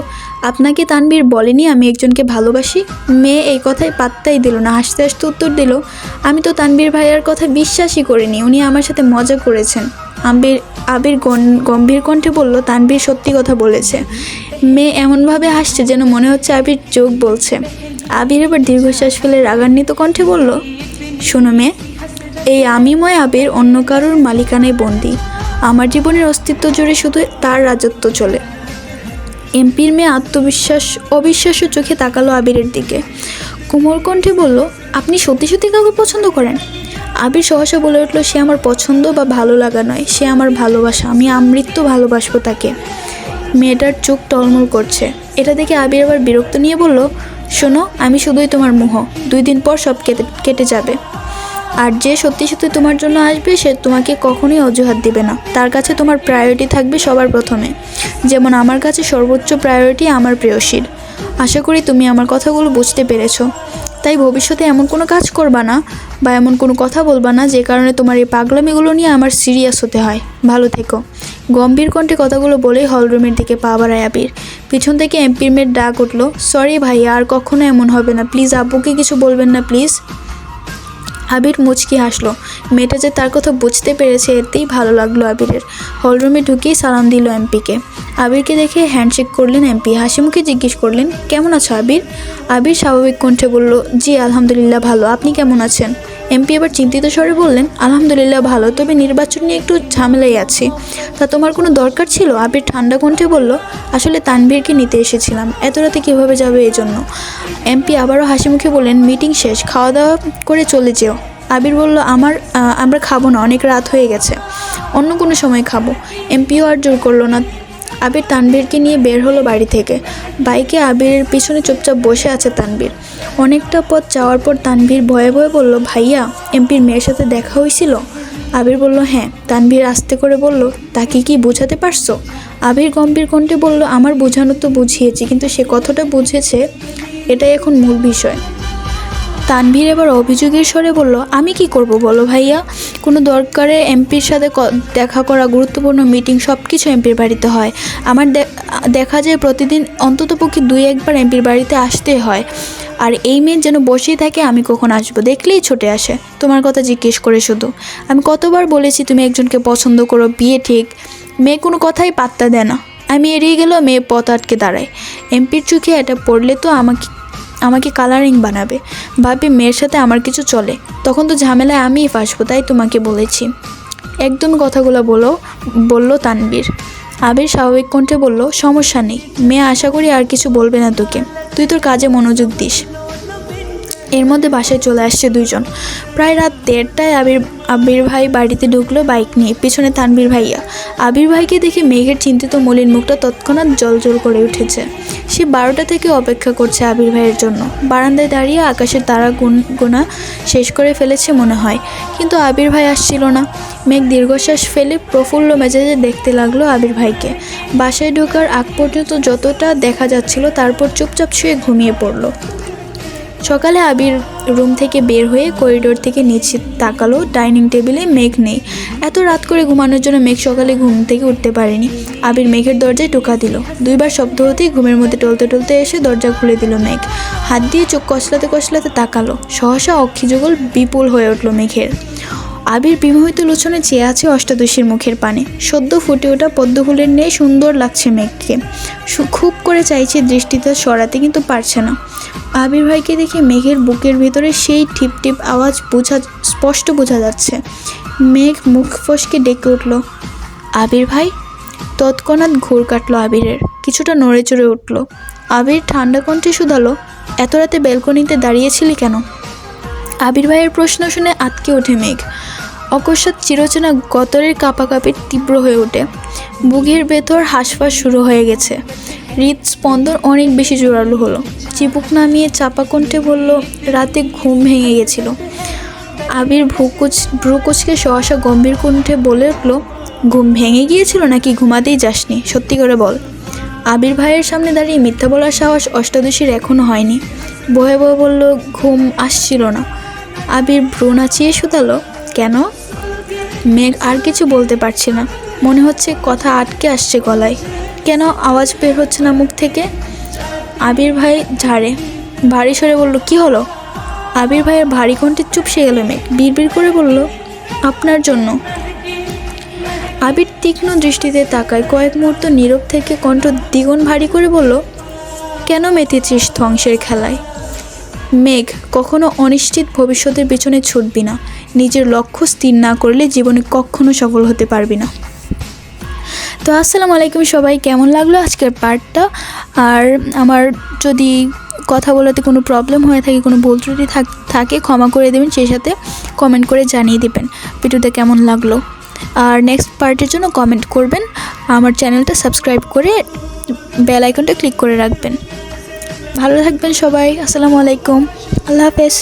আপনাকে তানভীর বলেনি আমি একজনকে ভালোবাসি? মেয়ে এই কথায় পাত্তাই দিল না, হাসতে হাসতে উত্তর দিল, আমি তো তানভীর ভাইয়ার কথা বিশ্বাসই করিনি, উনি আমার সাথে মজা করেছেন। আবির গম্ভীর কণ্ঠে বলল, তানভীর সত্যি কথা বলেছে। মেয়ে এমনভাবে হাসছে যেন মনে হচ্ছে আবির যোগ বলছে। আবির এবার দীর্ঘশ্বাস ফেলে রাগান্বিত কণ্ঠে বলল, শোনো মেয়ে, এই আমিময় আবির অন্য কারোর মালিকানায় বন্দী। আমার জীবনের অস্তিত্ব জুড়ে শুধু তার রাজত্ব চলে। এমপির মেয়ে অবিশ্বাস্য চোখে তাকালো আবিরের দিকে। কোমল কণ্ঠে বলল, আপনি সত্যি সত্যি কাউকে পছন্দ করেন? আবির সহসা বলে উঠল, সে আমার পছন্দ বা ভালো লাগা নয়, সে আমার ভালোবাসা। আমি আমৃত্যু ভালোবাসবো তাকে। মেয়েটার চোখ টলমল করছে। এটা দেখে আবির আবার বিরক্ত নিয়ে বলল, শোনো, আমি শুধুই তোমার মোহ। 2 দিন পর সব কেটে যাবে। আর যে সত্যি সত্যি তোমার জন্য আসবে সে তোমাকে কখনোই অজুহাত দিবে না। তার কাছে তোমার প্রায়োরিটি থাকবে সবার প্রথমে, যেমন আমার কাছে সর্বোচ্চ প্রায়োরিটি আমার প্রেয়সীর। আশা করি তুমি আমার কথাগুলো বুঝতে পেরেছো। তাই ভবিষ্যতে এমন কোনো কাজ করবা না বা এমন কোনো কথা বলবা না যে কারণে তোমার এই পাগলামিগুলো নিয়ে আমার সিরিয়াস হতে হয়। ভালো থেকো। গম্ভীর কণ্ঠে কথাগুলো বলেই হলরুমের দিকে পা বাড়ায় আবির। পিছন থেকে এমপির মেয়ের ডাক উঠল, সরি ভাইয়া, আর কখনো এমন হবে না, প্লিজ আব্বুকে কিছু বলবেন না প্লিজ। আবির মুচকি হাসলো। মেয়েটা যে তার কথা বুঝতে পেরেছে এতেই ভালো লাগলো আবিরের। হলরুমে ঢুকেই সালাম দিল এমপিকে। আবিরকে দেখে হ্যান্ডশেক করলেন এমপি। হাসি মুখে জিজ্ঞেস করলেন, কেমন আছো আবির? আবির স্বাভাবিক কণ্ঠে বলল, জি আলহামদুলিল্লাহ ভালো, আপনি কেমন আছেন? এমপি এবার চিন্তিত স্বরে বললেন, আলহামদুলিল্লাহ ভালো, তবে নির্বাচন নিয়ে একটু ঝামেলাই আছি। তা তোমার কোনো দরকার ছিল? আবির ঠান্ডা কণ্ঠে বলল, আসলে তানভীরকে নিতে এসেছিলাম, এত রাতে কীভাবে যাবে এই জন্য। এমপি আবারও হাসি মুখে বললেন, মিটিং শেষ, খাওয়া দাওয়া করে চলে যেও। আবির বলল, আমরা খাবো না, অনেক রাত হয়ে গেছে, অন্য কোনো সময় খাবো। এমপিও আর জোর করলো না। আবির তানভীরকে নিয়ে বের হলো বাড়ি থেকে। বাইকে আবিরের পিছনে চুপচাপ বসে আছে তানভীর। অনেকটা পথ যাওয়ার পর তানভীর ভয়ে ভয়ে বলল, ভাইয়া, এমপির মেয়ের সাথে দেখা হয়েছিল? আবির বলল, হ্যাঁ। তানভীর আস্তে করে বলল, তাকে কি বোঝাতে পারছো? আবির গম্ভীর কণ্ঠে বলল, আমার বোঝানো তো বুঝিয়েছি, কিন্তু সে কতটা বুঝেছে এটাই এখন মূল বিষয়। তানভীর এবার অভিযোগের স্বরে বলল, আমি কি করব বলো ভাইয়া? কোনো দরকারে এমপির সাথে দেখা করা, গুরুত্বপূর্ণ মিটিং, সব কিছু এমপির বাড়িতে হয়। আমার দেখা যায় প্রতিদিন অন্ততপক্ষে 2-1 বার এমপির বাড়িতে আসতে হয়। আর এই মেয়ে যেন বসেই থাকে আমি কখন আসবো, দেখলেই ছুটে আসে তোমার কথা জিজ্ঞেস করে। শুধু আমি কতবার বলেছি তুমি একজনকে পছন্দ করো, বিয়ে ঠিক, মেয়ে কোনো কথাই পাত্তা দেয় না। আমি এড়িয়ে গেলেও মেয়ে পথ আটকে দাঁড়ায়। এমপির চোখে এটা পড়লে তো আমাকে কালারিং বানাবে, ভাবি মেয়ের সাথে আমার কিছু চলে, তখন তো ঝামেলায় আমিই ফাঁসবো, তাই তোমাকে বলেছি। একদমই কথাগুলো বলল তানবীর। আবির স্বাভাবিক কণ্ঠে বলল, সমস্যা নেই, মেয়ে আশা করি আর কিছু বলবে না তোকে, তুই তোর কাজে মনোযোগ দিস। এর মধ্যে বাসায় চলে আসছে দুইজন। প্রায় রাত 1:30টায় আবির ভাই বাড়িতে ঢুকলো বাইক নিয়ে, পিছনে তানবীর ভাইয়া। আবির ভাইকে দেখে মেঘের চিন্তিত মলিন মুখটা তৎক্ষণাৎ জ্বলজ্বল করে উঠেছে। সে 12টা থেকে অপেক্ষা করছে আবির ভাইয়ের জন্য। বারান্দায় দাঁড়িয়ে আকাশের তারা গোনা শেষ করে ফেলেছে মনে হয়, কিন্তু আবির ভাই আসছিল না। মেঘ দীর্ঘশ্বাস ফেলে প্রফুল্ল মেজাজে দেখতে লাগলো আবির ভাইকে। বাসায় ঢোকার আগ পর্যন্ত যতটা দেখা যাচ্ছিল, তারপর চুপচাপ শুয়ে ঘুমিয়ে পড়ল। সকালে আবির রুম থেকে বের হয়ে করিডোর থেকে নিচে তাকালো, ডাইনিং টেবিলে মেঘ নেই। এত রাত করে ঘুমানোর জন্য মেঘ সকালে ঘুম থেকে উঠতে পারেনি। আবির মেঘের দরজায় টোকা দিল। 2বার শব্দ হতেই ঘুমের মধ্যে টলতে টলতে এসে দরজা খুলে দিল মেঘ। হাত দিয়ে চোখ কষলাতে কষলাতে তাকালো। সহসা অক্ষিযুগল বিপুল হয়ে উঠল মেঘের। আবির বিমোহিত লোচনে চেয়ে আছে অষ্টাদশীর মুখের পানে। সদ্য ফুটে ওঠা পদ্মফুলের নেই সুন্দর লাগছে মেঘকে। খুব করে চাইছে দৃষ্টিটা সরাতে, কিন্তু পারছে না। আবির ভাইকে দেখে মেঘের বুকের ভিতরে সেই টিপ টিপ আওয়াজ স্পষ্ট বোঝা যাচ্ছে। মেঘ মুখ ফসকে ডেকে উঠল, আবির ভাই। তৎক্ষণাৎ ঘুর কাটলো আবিরের, কিছুটা নড়ে চড়ে উঠল। আবির ঠান্ডা কণ্ঠে শুধালো, এত রাতে ব্যালকনিতে দাঁড়িয়েছিলি কেন? আবির ভাইয়ের প্রশ্ন শুনে আটকে ওঠে মেঘ। অকস্মাৎ চিরচেনা গতরের কাঁপাকাঁপি তীব্র হয়ে ওঠে। বুকের ভেতর হাঁসফাঁস শুরু হয়ে গেছে। হৃদস্পন্দন অনেক বেশি জোরালো হলো। চিবুক নামিয়ে চাপা কণ্ঠে বলল, রাতে ঘুম ভেঙে গেছিল। আবির ভ্রুকুচকে সহসা গম্ভীর কণ্ঠে বলে উঠল, ঘুম ভেঙে গিয়েছিল নাকি ঘুমাতেই যাসনি? সত্যি করে বল। আবির ভাইয়ের সামনে দাঁড়িয়ে মিথ্যা বলার সাহস অষ্টাদশীর এখনও হয়নি। বয়ে বয়ে বলল, ঘুম আসছিল না। আবির ভ্রু নাচিয়ে শুধালো, কেন? মেঘ আর কিছু বলতে পারছে না। মনে হচ্ছে কথা আটকে আসছে গলায়। কেন আওয়াজ বের হচ্ছে না মুখ থেকে? আবির ভাই ঝাড়ে ভারী স্বরে বলল, কি হলো? আবির ভাইয়ের ভারী কণ্ঠে চুপসে গেল মেঘ। বিড়বিড় করে বলল, আপনার জন্য। আবির তীক্ষ্ণ দৃষ্টিতে তাকায়। কয়েক মুহূর্ত নীরব থেকে কণ্ঠ দ্বিগুণ ভারী করে বলল, কেন মেতেছিস ধ্বংসের খেলায়? মেঘ, কখনো অনিশ্চিত ভবিষ্যতের পিছনে ছুটবি না। নিজের লক্ষ্য স্থির না করলে জীবনে কখনো সফল হতে পারবি না। তো আসসালামু আলাইকুম সবাই, কেমন লাগলো আজকের পার্টটা? আর আমার যদি কথা বলাতে কোনো প্রবলেম হয়ে থাকে, কোনো ভুল ত্রুটি থাকে ক্ষমা করে দেবেন, সেই সাথে কমেন্ট করে জানিয়ে দেবেন ভিডিওটা কেমন লাগলো। আর নেক্সট পার্টের জন্য কমেন্ট করবেন। আমার চ্যানেলটা সাবস্ক্রাইব করে বেল আইকনটা ক্লিক করে রাখবেন। ভালো থাকবেন সবাই। আসসালামু আলাইকুম, আল্লাহ হাফেজ।